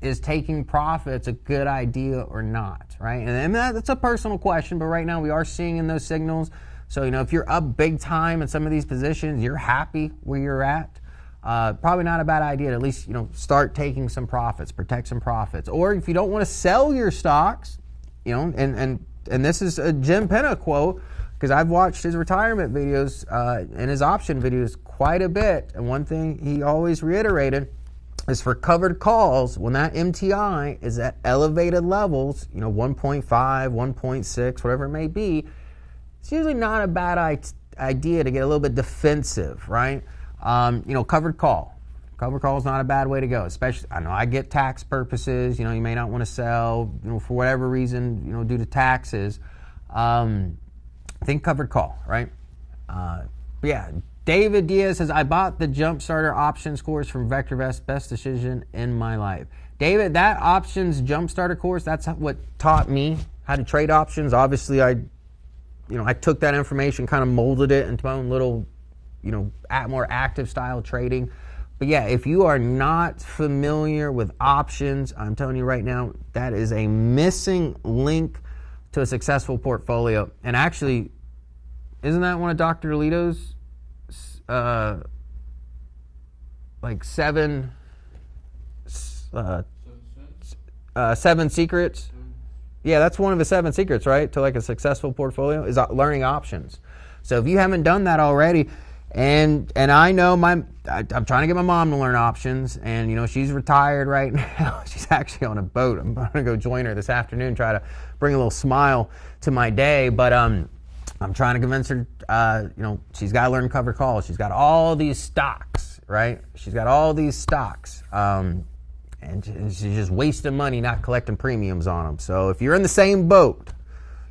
is taking profits a good idea or not, right? And that's a personal question, but right now we are seeing in those signals. So, you know, if you're up big time in some of these positions, you're happy where you're at, probably not a bad idea to at least, you know, start taking some profits, protect some profits. Or if you don't want to sell your stocks, you know, and this is a Jim Penna quote, because I've watched his retirement videos and his option videos quite a bit. And one thing he always reiterated is for covered calls, when that MTI is at elevated levels, you know, 1.5, 1.6, whatever it may be, it's usually not a bad idea to get a little bit defensive, right? You know, covered call. Covered call is not a bad way to go, especially, I know I get tax purposes, you know, you may not want to sell, you know, for whatever reason, you know, due to taxes. Think covered call, right? But yeah, David Diaz says, I bought the Jump Starter options course from VectorVest, best decision in my life. David, that options Jump Starter course, that's what taught me how to trade options. Obviously, I took that information, kind of molded it into my own little, you know, more active style trading. But yeah, if you are not familiar with options, I'm telling you right now, that is a missing link to a successful portfolio. And actually, isn't that one of Dr. Alito's seven secrets? Yeah, that's one of the 7 secrets, right, to like a successful portfolio, is learning options. So if you haven't done that already, and I know I'm trying to get my mom to learn options, and you know, she's retired right now. She's actually on a boat. I'm going to go join her this afternoon, try to bring a little smile to my day. But I'm trying to convince her, you know, she's got to learn covered calls. She's got all these stocks, right? She's got all these stocks. And she's just wasting money not collecting premiums on them. So if you're in the same boat,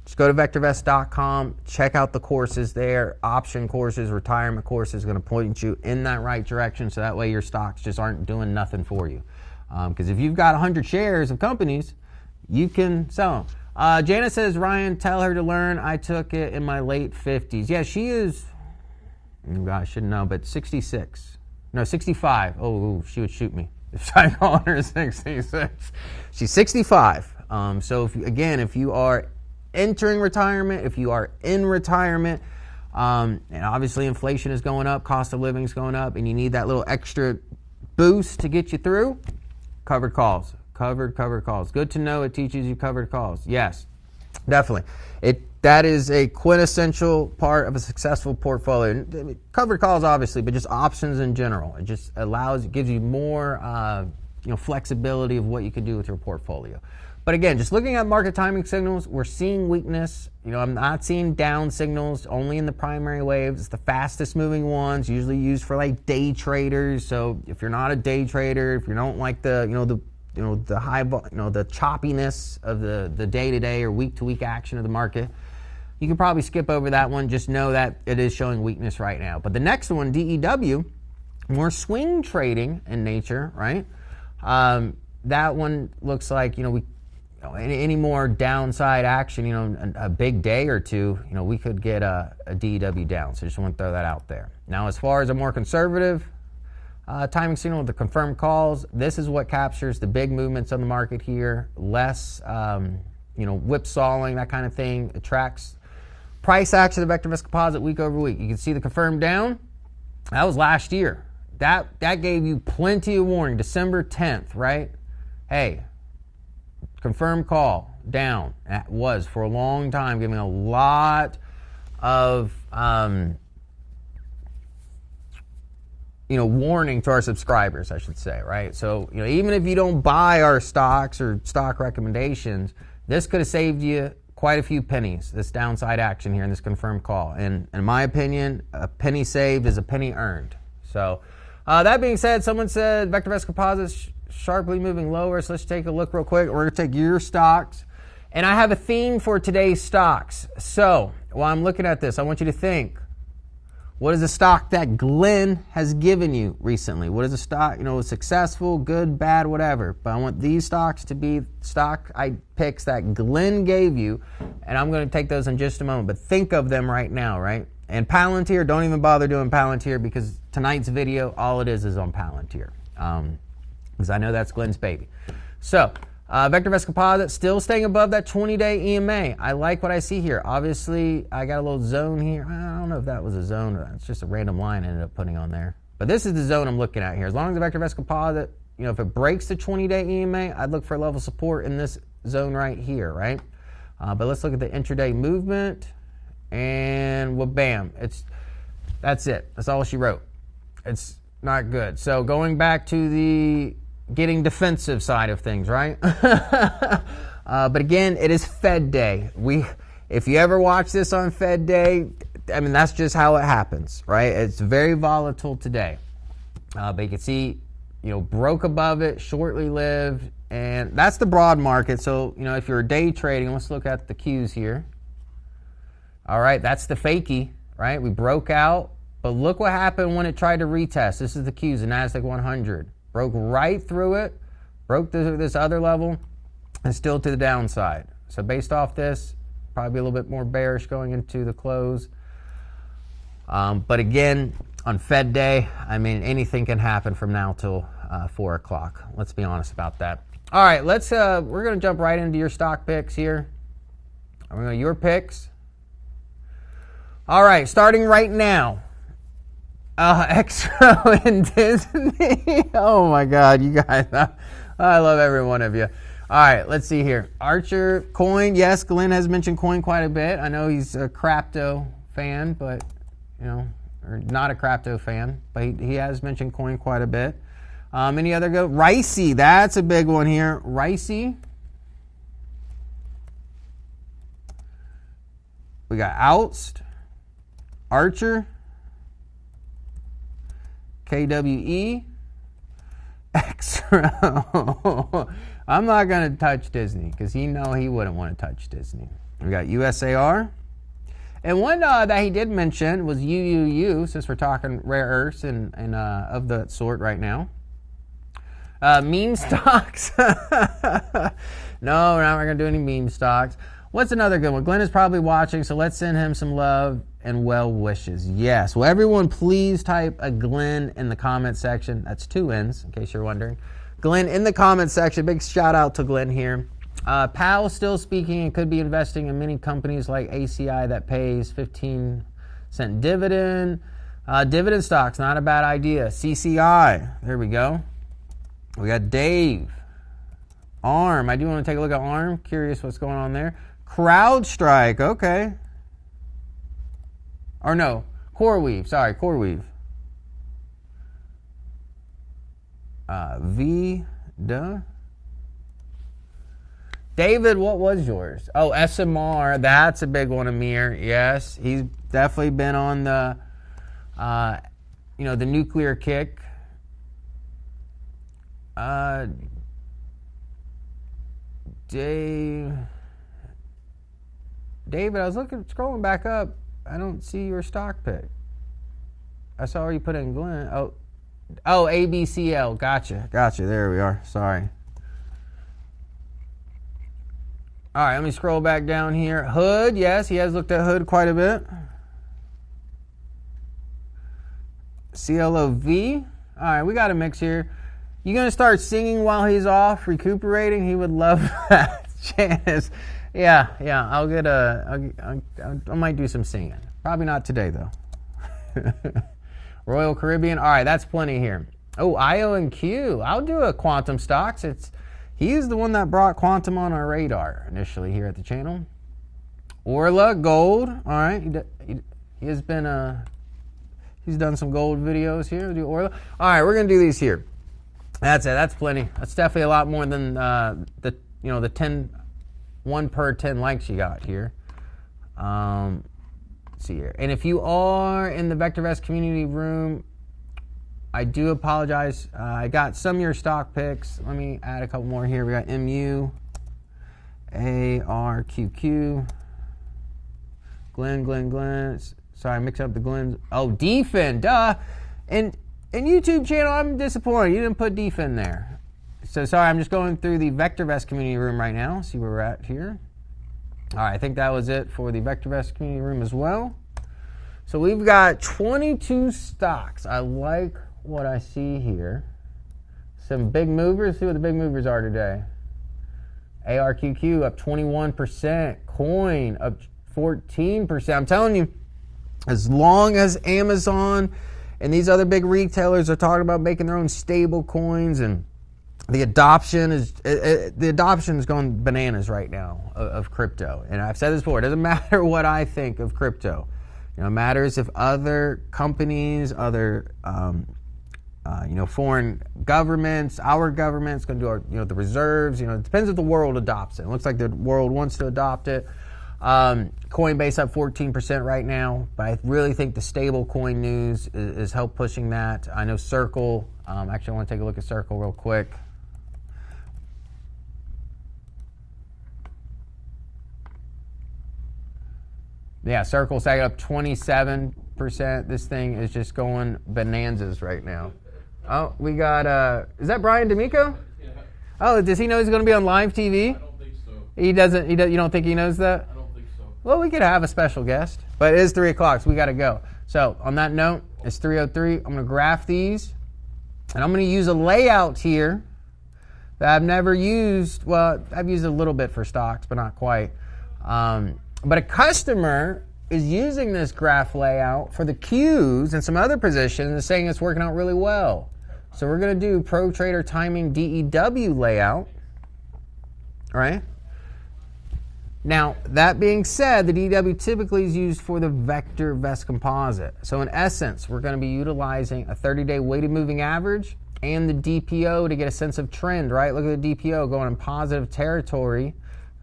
just go to VectorVest.com, check out the courses there, option courses, retirement courses, going to point you in that right direction, so that way your stocks just aren't doing nothing for you. Because if you've got 100 shares of companies, you can sell them. Jana says, Ryan, tell her to learn. I took it in my late 50s. Yeah, she is, I shouldn't know, but 66. No, 65. Oh, she would shoot me if I call her 66. She's 65. So if you are entering retirement, if you are in retirement, and obviously inflation is going up, cost of living is going up, and you need that little extra boost to get you through, covered calls. Covered calls. Good to know it teaches you covered calls. Yes, definitely. that is a quintessential part of a successful portfolio. Covered calls, obviously, but just options in general. It just gives you more, flexibility of what you can do with your portfolio. But again, just looking at market timing signals, we're seeing weakness. I'm not seeing down signals, only in the primary waves. It's the fastest moving ones, usually used for like day traders. So if you're not a day trader, if you don't like the choppiness of the day-to-day or week-to-week action of the market, you can probably skip over that one. Just know that it is showing weakness right now. But the next one, DEW, more swing trading in nature, right? That one looks like, any more downside action, a big day or two, we could get a DEW down. So just want to throw that out there. Now, as far as a more conservative timing signal with the confirmed calls, this is what captures the big movements on the market here. Less, whipsawing, that kind of thing. It tracks price action of the VectorVest composite week over week. You can see the confirmed down. That was last year. That gave you plenty of warning. December 10th, right? Hey, confirmed call down. That was for a long time, giving a lot of warning to our subscribers, I should say, right? So even if you don't buy our stocks or stock recommendations, this could have saved you quite a few pennies, this downside action here in this confirmed call. And in my opinion, a penny saved is a penny earned. So that being said, someone said VectorVest composites sharply moving lower, so let's take a look real quick. We're going to take your stocks, and I have a theme for today's stocks. So while I'm looking at this, I want you to think, what is a stock that Glenn has given you recently? What is a stock, successful, good, bad, whatever, but I want these stocks to be stock picks that Glenn gave you, and I'm going to take those in just a moment, but think of them right now, right? And Palantir, don't even bother doing Palantir, because tonight's video, all it is on Palantir. Because I know that's Glenn's baby. So, VectorVest composite still staying above that 20-day EMA. I like what I see here. Obviously, I got a little zone here. I don't know if that was a zone or it's just a random line I ended up putting on there. But this is the zone I'm looking at here. As long as the VectorVest composite, if it breaks the 20-day EMA, I'd look for a level support in this zone right here, right? But let's look at the intraday movement. And well, bam, that's it. That's all she wrote. It's not good. So going back to the getting defensive side of things, right? But again, it is Fed Day. If you ever watch this on Fed Day, that's just how it happens, right? It's very volatile today. But you can see, broke above it, shortly lived, and that's the broad market. So, if you're day trading, let's look at the Qs here. All right, that's the fakie, right? We broke out, but look what happened when it tried to retest. This is the Qs, the NASDAQ 100. Broke right through it, broke this other level, and still to the downside. So based off this, probably a little bit more bearish going into the close. But again, on Fed Day, anything can happen from now till 4 o'clock. Let's be honest about that. All right, we're going to jump right into your stock picks here. We're going to your picks. All right, starting right now. Exo and Disney. Oh my God, you guys. I love every one of you. All right, let's see here. Archer, coin. Yes, Glenn has mentioned coin quite a bit. I know he's a crypto fan, but, or not a crypto fan, but he has mentioned coin quite a bit. Any other go? Ricey, that's a big one here. Ricey. We got Oust, Archer, KWE, Exro. I'm not going to touch Disney because he wouldn't want to touch Disney. We got USAR. And one that he did mention was UUU, since we're talking rare earths and of that sort right now. Meme stocks. No, we're not going to do any meme stocks. What's another good one? Glenn is probably watching, so let's send him some love and well wishes. Yes. Well, everyone, please type a Glenn in the comment section. That's 2 N's, in case you're wondering. Glenn in the comment section. Big shout out to Glenn here. Powell still speaking and could be investing in many companies like ACI that pays 15-cent dividend. Dividend stocks, not a bad idea. CCI, there we go. We got Dave. ARM, I do want to take a look at ARM. Curious what's going on there. CrowdStrike, okay. Or no, CoreWeave, sorry, CoreWeave. David, what was yours? Oh, SMR, that's a big one, Amir. Yes, he's definitely been on the, the nuclear kick. David, I was scrolling back up. I don't see your stock pick. I saw where you put in Glenn. Oh, ABCL. Gotcha. There we are. Sorry. All right, let me scroll back down here. Hood, yes, he has looked at Hood quite a bit. CLOV. All right, we got a mix here. You gonna start singing while he's off recuperating? He would love that. Janice, yeah. I'll get I might do some singing. Probably not today though. Royal Caribbean. All right, that's plenty here. Oh, IO and Q. I'll do a quantum stocks. He's the one that brought quantum on our radar initially here at the channel. Orla Gold. All right, he has been he's done some gold videos here. We'll do Orla. All right, we're gonna do these here. That's it. That's plenty. That's definitely a lot more than the 1 per 10 likes you got here. Let's see here. And if you are in the VectorVest community room, I do apologize. I got some of your stock picks. Let me add a couple more here. We got MU, ARQQ, Glenn. Sorry, I mixed up the Glens. Oh, DFIN, duh. And YouTube channel, I'm disappointed. You didn't put DFIN there. So sorry, I'm just going through the VectorVest community room right now. See where we're at here. All right, I think that was it for the VectorVest community room as well. So we've got 22 stocks. I like what I see here. Some big movers. See what the big movers are today. ARQQ up 21%. Coin up 14%. I'm telling you, as long as Amazon and these other big retailers are talking about making their own stable coins, and the adoption is going bananas right now of crypto. And I've said this before, it doesn't matter what I think of crypto. It matters if other companies, other foreign governments, our government's going to do the reserves. It depends if the world adopts it. It looks like the world wants to adopt it. Coinbase up 14% right now, but I really think the stable coin news is help pushing that. I know Circle, actually I want to take a look at Circle real quick. Yeah, Circle's up 27%. This thing is just going bonanzas right now. Oh, we got, is that Brian D'Amico? Yeah. Oh, does he know he's going to be on live TV? I don't think so. You don't think he knows that? I don't think so. Well, we could have a special guest, but it is 3 o'clock, so we got to go. So on that note, it's 3:03. I'm going to graph these, and I'm going to use a layout here that I've never used. Well, I've used it a little bit for stocks, but not quite. But a customer is using this graph layout for the Qs and some other positions and saying it's working out really well. So we're going to do Pro Trader Timing DEW layout. All right. Now, that being said, the DEW typically is used for the VectorVest composite. So in essence, we're going to be utilizing a 30-day weighted moving average and the DPO to get a sense of trend, right? Look at the DPO going in positive territory.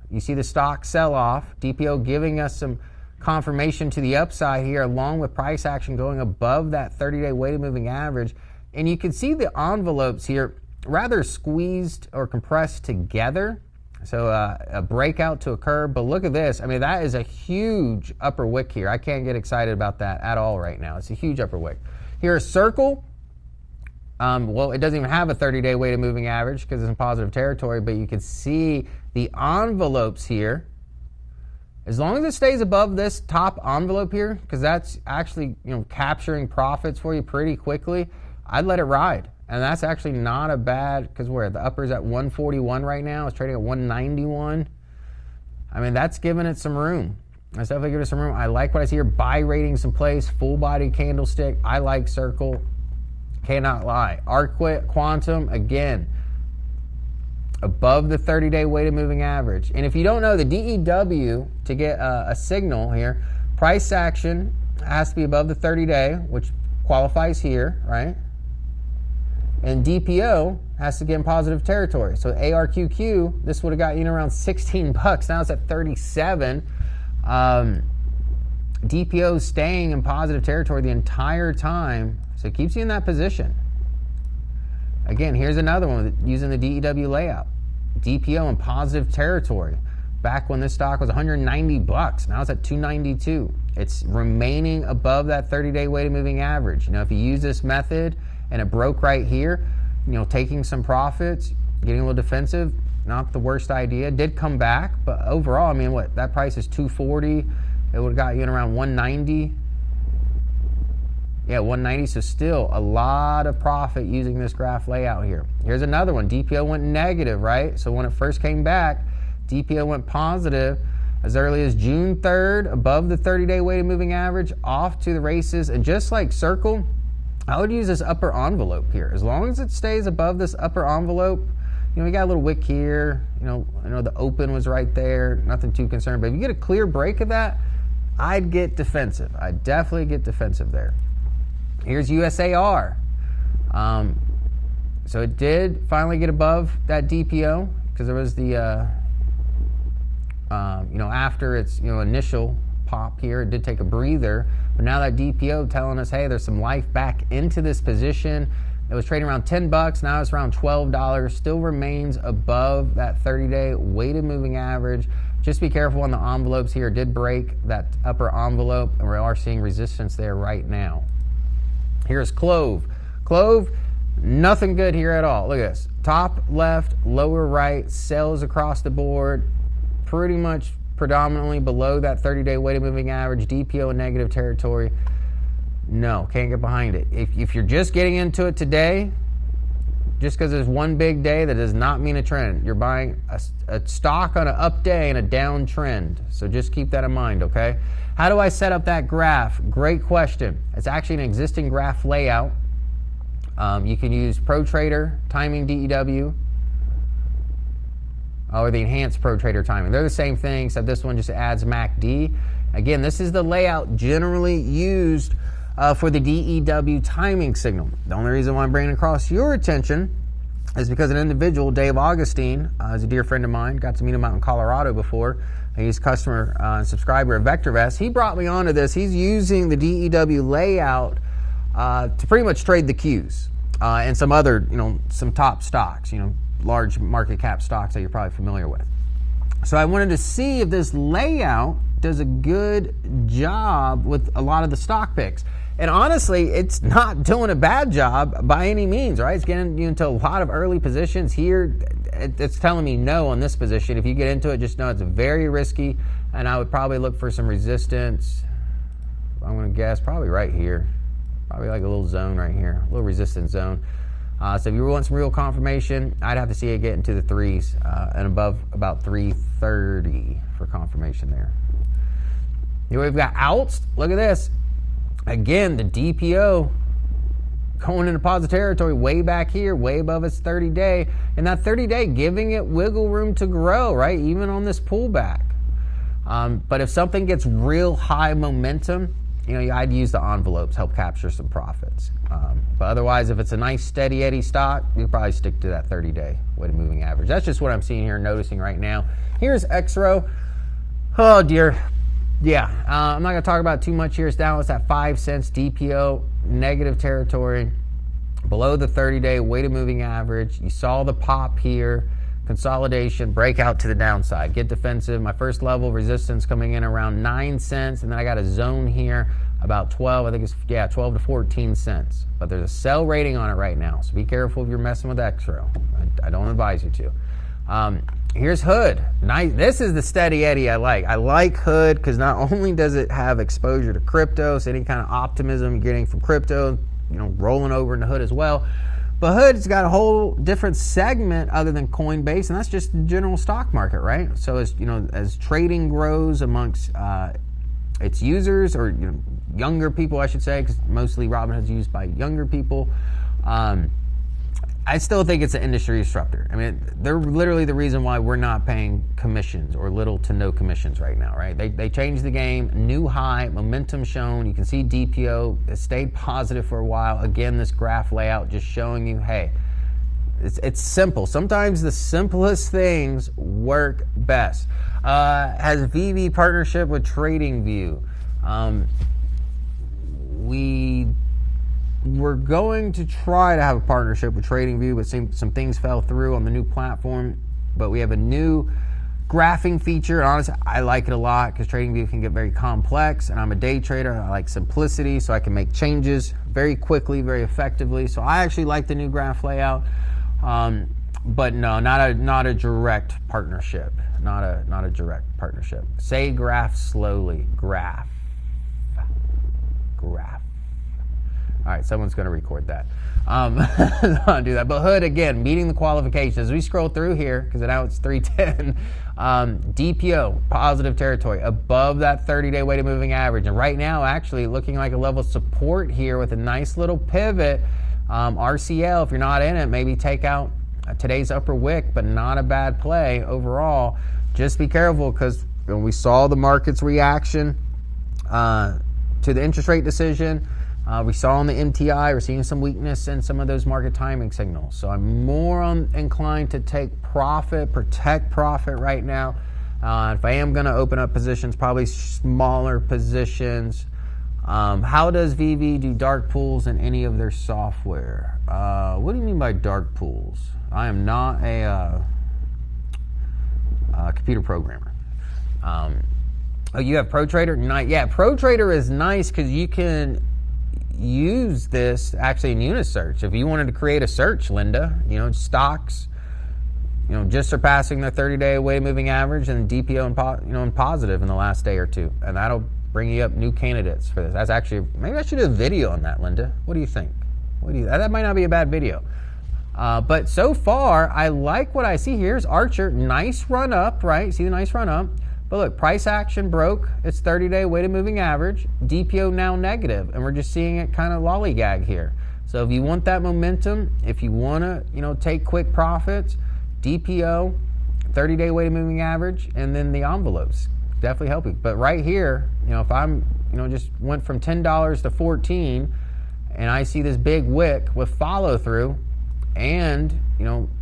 You see the stock sell-off, DPO giving us some confirmation to the upside here, along with price action going above that 30-day weighted moving average. And you can see the envelopes here rather squeezed or compressed together. So a breakout to occur. But look at this. I mean, that is a huge upper wick here. I can't get excited about that at all right now. It's a huge upper wick. Here, a circle. Well, it doesn't even have a 30-day weighted moving average because it's in positive territory, but you can see the envelopes here. As long as it stays above this top envelope here, because that's actually capturing profits for you pretty quickly, I'd let it ride. And that's actually not a bad, because the upper's at 141 right now. It's trading at 191. I mean, that's giving it some room. That's definitely giving it some room. I like what I see here. Buy ratings in place, full body candlestick. I like Circle. Cannot lie. Arquit, Quantum, again. above the 30-day weighted moving average. And if you don't know, the DEW, to get a signal here, price action has to be above the 30-day, which qualifies here, right? And DPO has to get in positive territory. So ARQQ, this would have got you around $16. Now it's at 37. DPO is staying in positive territory the entire time, so it keeps you in that position. Again, here's another one using the DEW layout. DPO in positive territory. Back when this stock was $190, now it's at $292. It's remaining above that 30-day weighted moving average. You know, if you use this method and it broke right here, you know, taking some profits, getting a little defensive, not the worst idea. Did come back, but overall, I mean, what, that price is $240. It would have got you in around $190. Yeah, $190, so still a lot of profit using this graph layout here. Here's another one. DPO went negative, right? So when it first came back, DPO went positive as early as June 3rd, above the 30-day weighted moving average, off to the races. And just like Circle, I would use this upper envelope here. As long as it stays above this upper envelope, you know, we got a little wick here. You know, I know the open was right there. Nothing too concerned. But if you get a clear break of that, I'd get defensive. I'd definitely get defensive there. Here's USAR. So it did finally get above that DPO because there was the, you know, after its, you know, initial pop here, it did take a breather. But now that DPO telling us, hey, there's some life back into this position. It was trading around $10. Now it's around $12. Still remains above that 30-day weighted moving average. Just be careful on the envelopes here. It did break that upper envelope, and we are seeing resistance there right now. Here's Clove. Clove, nothing good here at all. Look at this. Top left, lower right, sells across the board. Pretty much predominantly below that 30-day weighted moving average. DPO in negative territory. No, can't get behind it. If you're just getting into it today, just because there's one big day, that does not mean a trend. You're buying a stock on an up day and a down trend. So just keep that in mind, okay? How do I set up that graph? Great question. It's actually an existing graph layout. You can use ProTrader, Timing DEW, or the Enhanced ProTrader Timing. They're the same thing, except this one just adds MACD. Again, this is the layout generally used for the DEW timing signal. The only reason why I'm bringing it across your attention is because an individual, Dave Augustine, is a dear friend of mine. Got to meet him out in Colorado before. He's a customer and subscriber of VectorVest. He brought me onto this. He's using the DEW layout to pretty much trade the Qs and some other, you know, some top stocks, you know, large market cap stocks that you're probably familiar with. So I wanted to see if this layout does a good job with a lot of the stock picks. And honestly, it's not doing a bad job by any means, right? It's getting you into a lot of early positions here. It's telling me no on this position. If you get into it, just know it's very risky, and I would probably look for some resistance. I'm going to guess probably right here. Probably like a little zone right here, a little resistance zone. So if you want some real confirmation, I'd have to see it get into the threes and above about 330 for confirmation there. Here we've got outs. Look at this. Again, the DPO going into positive territory way back here, way above its 30-day. And that 30-day giving it wiggle room to grow, right? Even on this pullback. But if something gets real high momentum, you know, I'd use the envelopes, help capture some profits. But otherwise, if it's a nice steady Eddie stock, you'll probably stick to that 30-day weighted moving average. That's just what I'm seeing here, noticing right now. Here's XRO. Oh, dear. Yeah, I'm not going to talk about it too much here. It's down. It's at 5 cents. DPO, negative territory, below the 30-day weighted moving average. You saw the pop here. Consolidation, breakout to the downside. Get defensive. My first level resistance coming in around 9 cents, and then I got a zone here about 12. I think it's 12 to 14 cents. But there's a sell rating on it right now, so be careful if you're messing with XRO. I don't advise you to. Here's Hood. Nice. This is the steady Eddie I like. I like Hood because not only does it have exposure to crypto, so any kind of optimism you're getting from crypto, you know, rolling over into Hood as well. But Hood's got a whole different segment other than Coinbase, and that's just the general stock market, right? So as you know, as trading grows amongst its users, or you know, younger people, I should say, because mostly Robinhood's used by younger people. I still think it's an industry disruptor. I mean, they're literally the reason why we're not paying commissions or little to no commissions right now, right? They changed the game, new high, momentum shown. You can see DPO, it stayed positive for a while. Again, this graph layout just showing you, hey, it's simple. Sometimes the simplest things work best. Has VV partnership with TradingView. We're going to try to have a partnership with TradingView, but some things fell through on the new platform. But we have a new graphing feature. And honestly, I like it a lot because TradingView can get very complex, and I'm a day trader. I like simplicity, so I can make changes very quickly, very effectively. So I actually like the new graph layout. But no, not a direct partnership. Not a direct partnership. Say graph slowly. Graph. All right, someone's going to record that. I'll do that. But Hood, again, meeting the qualifications. As we scroll through here, because now it's 310, DPO, positive territory, above that 30-day weighted moving average. And right now, actually, looking like a level of support here with a nice little pivot. RCL, if you're not in it, maybe take out today's upper wick, but not a bad play overall. Just be careful because we saw the market's reaction to the interest rate decision. We saw on the MTI, we're seeing some weakness in some of those market timing signals. So I'm more inclined to take profit, protect profit right now. If I am going to open up positions, probably smaller positions. How does VV do dark pools in any of their software? What do you mean by dark pools? I am not a computer programmer. Oh, you have ProTrader? Yeah, ProTrader is nice because you can use this actually in Unisearch. If you wanted to create a search, Linda, stocks, just surpassing their 30-day weighted moving average and DPO in positive in the last day or two, and that'll bring you up new candidates for this. That's actually, maybe I should do a video on that, Linda. What do you think? That might not be a bad video. But so far, I like what I see. Here's Archer, nice run up, right? See the nice run up? But look, price action broke its 30-day weighted moving average. DPO now negative, and we're just seeing it kind of lollygag here. So if you want that momentum, if you want to, take quick profits, DPO, 30-day weighted moving average, and then the envelopes definitely help you. But right here, if I'm, just went from $10 to $14, and I see this big wick with follow through, and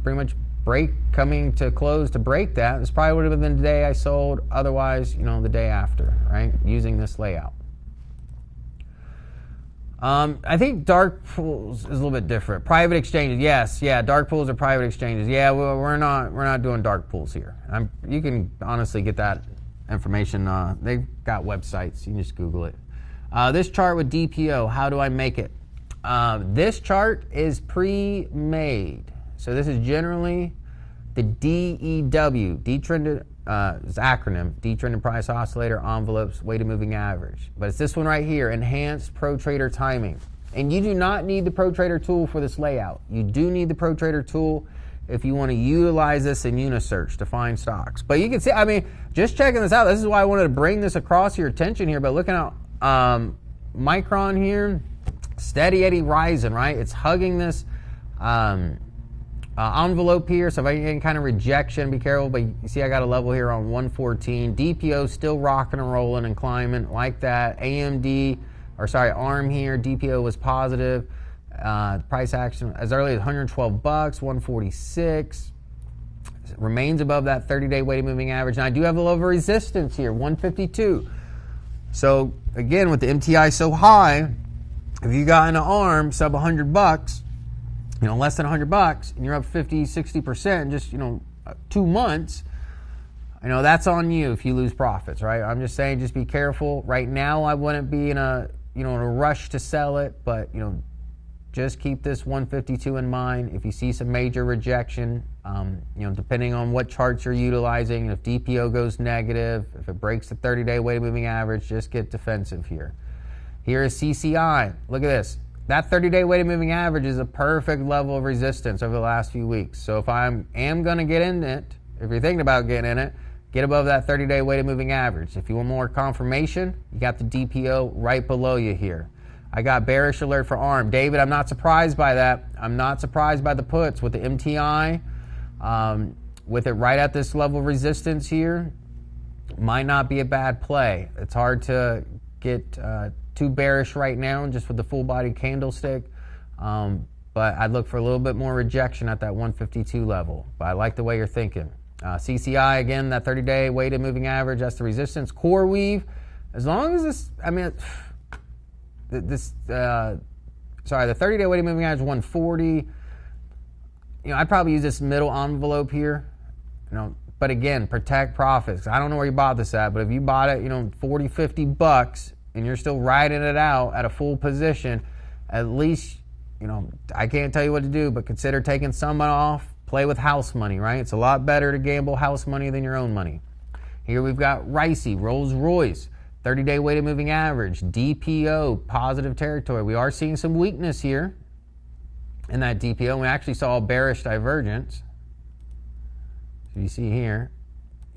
pretty much break coming to close to break that, this probably would have been the day I sold. Otherwise, the day after, right? Using this layout. I think dark pools is a little bit different. Private exchanges, yes, yeah. Dark pools are private exchanges. Yeah, well, we're not doing dark pools here. You can honestly get that information. They've got websites. You can just Google it. This chart with DPO, how do I make it? This chart is pre-made. So this is generally the DEW, detrended, is acronym, detrended price oscillator, envelopes, weighted moving average. But it's this one right here, enhanced ProTrader timing. And you do not need the ProTrader tool for this layout. You do need the ProTrader tool if you want to utilize this in Unisearch to find stocks. But you can see, just checking this out, this is why I wanted to bring this across your attention here. But looking at Micron here, steady Eddie rising, right? It's hugging this envelope here, so if I get any kind of rejection, be careful. But you see I got a level here on 114. DPO still rocking and rolling and climbing like that. ARM here, DPO was positive. Price action as early as $112, 146. Remains above that 30-day weighted moving average. And I do have a level of resistance here, 152. So again, with the MTI so high, if you got in an ARM sub $100, less than $100, and you're up 50, 60% in just, 2 months, that's on you if you lose profits, right? I'm just saying, just be careful. Right now, I wouldn't be in a rush to sell it, but, just keep this 152 in mind. If you see some major rejection, depending on what charts you're utilizing, if DPO goes negative, if it breaks the 30-day weighted moving average, just get defensive here. Here is CCI. Look at this. That 30-day weighted moving average is a perfect level of resistance over the last few weeks. So if I am going to get in it, if you're thinking about getting in it, get above that 30-day weighted moving average. If you want more confirmation, you got the DPO right below you here. I got bearish alert for ARM. David, I'm not surprised by that. I'm not surprised by the puts with the MTI. With it right at this level of resistance here, might not be a bad play. It's hard to get too bearish right now just with the full body candlestick. But I'd look for a little bit more rejection at that 152 level. But I like the way you're thinking. CCI, again, that 30-day weighted moving average, that's the resistance. Core weave, as long as this, I mean, the 30-day weighted moving average 140. You know, I'd probably use this middle envelope here. You know, but again, protect profits. I don't know where you bought this at, but if you bought it, you know, 40, 50 bucks, and you're still riding it out at a full position, at least, you know, I can't tell you what to do, but consider taking some off. Play with house money, right? It's a lot better to gamble house money than your own money. Here we've got Ricey, Rolls-Royce, 30-day weighted moving average, DPO, positive territory. We are seeing some weakness here in that DPO. We actually saw a bearish divergence. So you see here,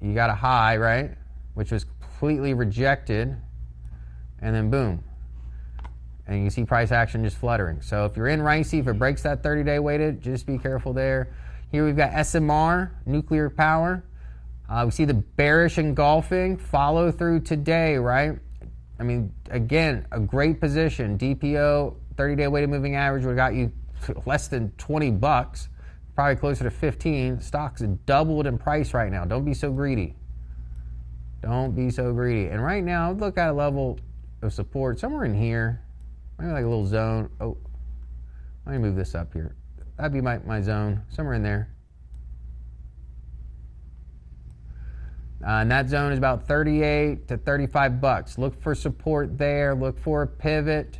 you got a high, right? Which was completely rejected, and then boom. And you see price action just fluttering. So if you're in Ricey, if it breaks that 30-day weighted, just be careful there. Here we've got SMR, nuclear power. We see the bearish engulfing follow through today, right? I mean, again, a great position. DPO, 30-day weighted moving average would have got you less than 20 bucks, probably closer to 15. Stocks have doubled in price right now. Don't be so greedy. Don't be so greedy. And right now, look at a level of support somewhere in here. Maybe like a little zone. Oh, let me move this up here. That'd be my zone, somewhere in there. And that zone is about 38 to 35 bucks. Look for support there. Look for a pivot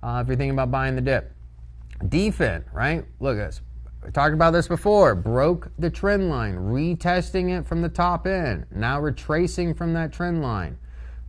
if you're thinking about buying the dip. DFIN, right? Look at this. We talked about this before. Broke the trend line, retesting it from the top end. Now retracing from that trend line.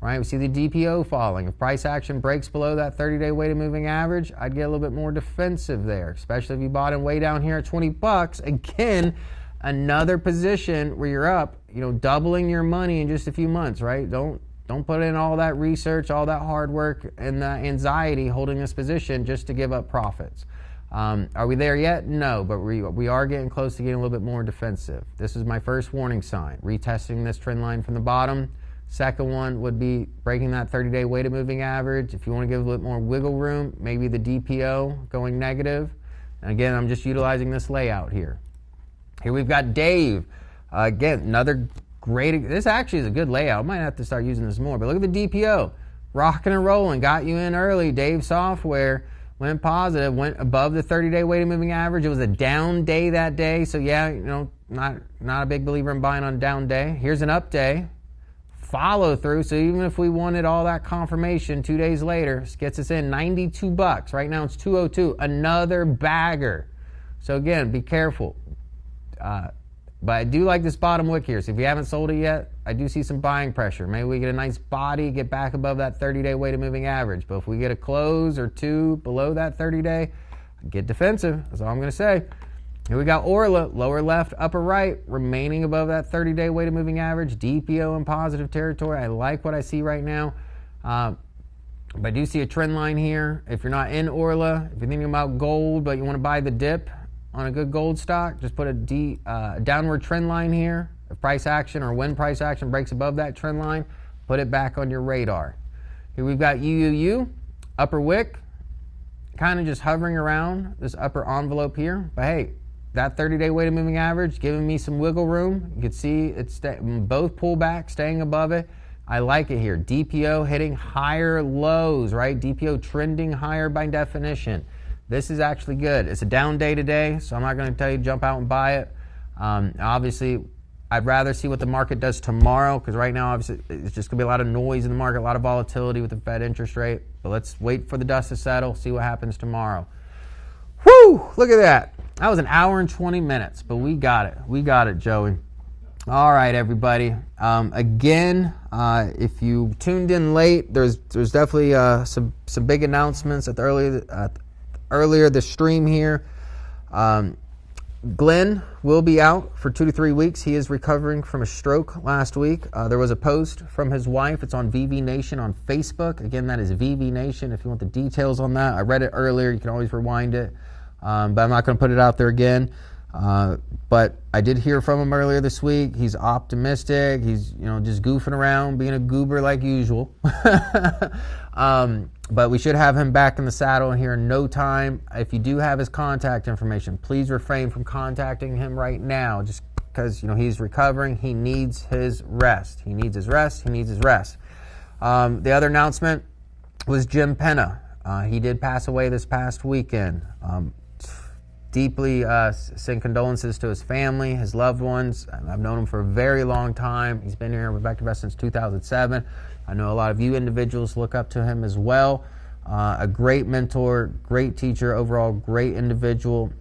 Right, we see the DPO falling. If price action breaks below that 30-day weighted moving average, I'd get a little bit more defensive there, especially if you bought it way down here at 20 bucks. Again, another position where you're up, you know, doubling your money in just a few months, right? Don't put in all that research, all that hard work, and the anxiety holding this position just to give up profits. Are we there yet? No, but we are getting close to getting a little bit more defensive. This is my first warning sign, retesting this trend line from the bottom. Second one would be breaking that 30-day weighted moving average. If you want to give a little more wiggle room, maybe the DPO going negative. And again, I'm just utilizing this layout here. Here we've got Dave. Again, another great, this actually is a good layout. I might have to start using this more, but look at the DPO. Rocking and rolling, got you in early. Dave Software went positive, went above the 30-day weighted moving average. It was a down day that day. So yeah, you know, not a big believer in buying on a down day. Here's an up day. Follow through, so even if we wanted all that confirmation 2 days later, gets us in 92 bucks. Right now it's 202, another bagger. So again, be careful. But I do like this bottom wick here. So if you haven't sold it yet, I do see some buying pressure. Maybe we get a nice body, get back above that 30-day weighted moving average. But if we get a close or two below that 30-day, get defensive. That's all I'm going to say. Here we got Orla, lower left, upper right, remaining above that 30-day weighted moving average. DPO in positive territory. I like what I see right now. But I do see a trend line here. If you're not in Orla, if you're thinking about gold, but you want to buy the dip on a good gold stock, just put a downward trend line here. If price action or when price action breaks above that trend line, put it back on your radar. Here we've got UUU, upper wick, kind of just hovering around this upper envelope here. But hey, that 30-day weighted moving average giving me some wiggle room. You can see it's both pullback, staying above it. I like it here. DPO hitting higher lows, right? DPO trending higher by definition. This is actually good. It's a down day today, so I'm not going to tell you to jump out and buy it. Obviously, I'd rather see what the market does tomorrow, because right now, obviously, it's just going to be a lot of noise in the market, a lot of volatility with the Fed interest rate. But let's wait for the dust to settle, see what happens tomorrow. Whew! Look at that. That was an hour and 20 minutes, but we got it. We got it, Joey. All right, everybody. Again, if you tuned in late, there's definitely some big announcements at the earlier the stream here. Glenn will be out for 2 to 3 weeks. He is recovering from a stroke last week. There was a post from his wife. It's on VV Nation on Facebook. Again, that is VV Nation. If you want the details on that, I read it earlier. You can always rewind it, but I'm not going to put it out there again. But I did hear from him earlier this week. He's optimistic. He's just goofing around, being a goober like usual. But we should have him back in the saddle here in no time. If you do have his contact information, please refrain from contacting him right now, just because he's recovering. He needs his rest. He needs his rest. He needs his rest. The other announcement was Jim Penna. He did pass away this past weekend. Deeply send condolences to his family, his loved ones. I've known him for a very long time. He's been here with VectorVest since 2007. I know a lot of you individuals look up to him as well. A great mentor, great teacher, overall great individual.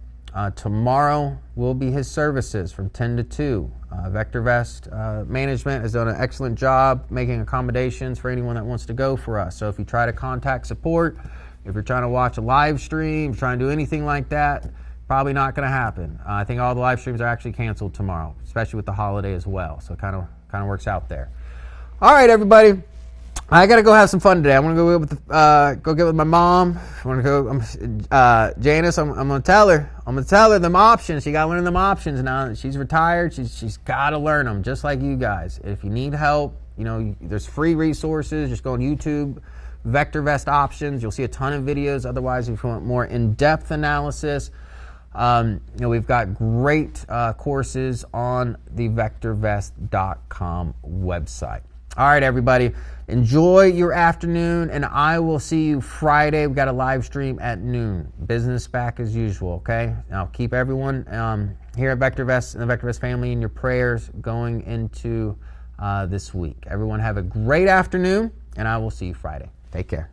Tomorrow will be his services from 10 to 2. VectorVest management has done an excellent job making accommodations for anyone that wants to go for us. So if you try to contact support, if you're trying to watch a live stream, trying to do anything like that, probably not going to happen. I think all the live streams are actually canceled tomorrow, especially with the holiday as well. So it kind of works out there. All right, everybody. I gotta go have some fun today. I'm gonna go get with my mom. I'm gonna go. Janice, I'm gonna tell her them options. She gotta learn them options now that she's retired. She's gotta learn them, just like you guys. If you need help, there's free resources. Just go on YouTube, VectorVest options. You'll see a ton of videos. Otherwise, if you want more in-depth analysis, we've got great courses on the VectorVest.com website. All right, everybody. Enjoy your afternoon, and I will see you Friday. We've got a live stream at noon. Business back as usual, okay? Now, keep everyone here at VectorVest and the VectorVest family in your prayers going into this week. Everyone have a great afternoon, and I will see you Friday. Take care.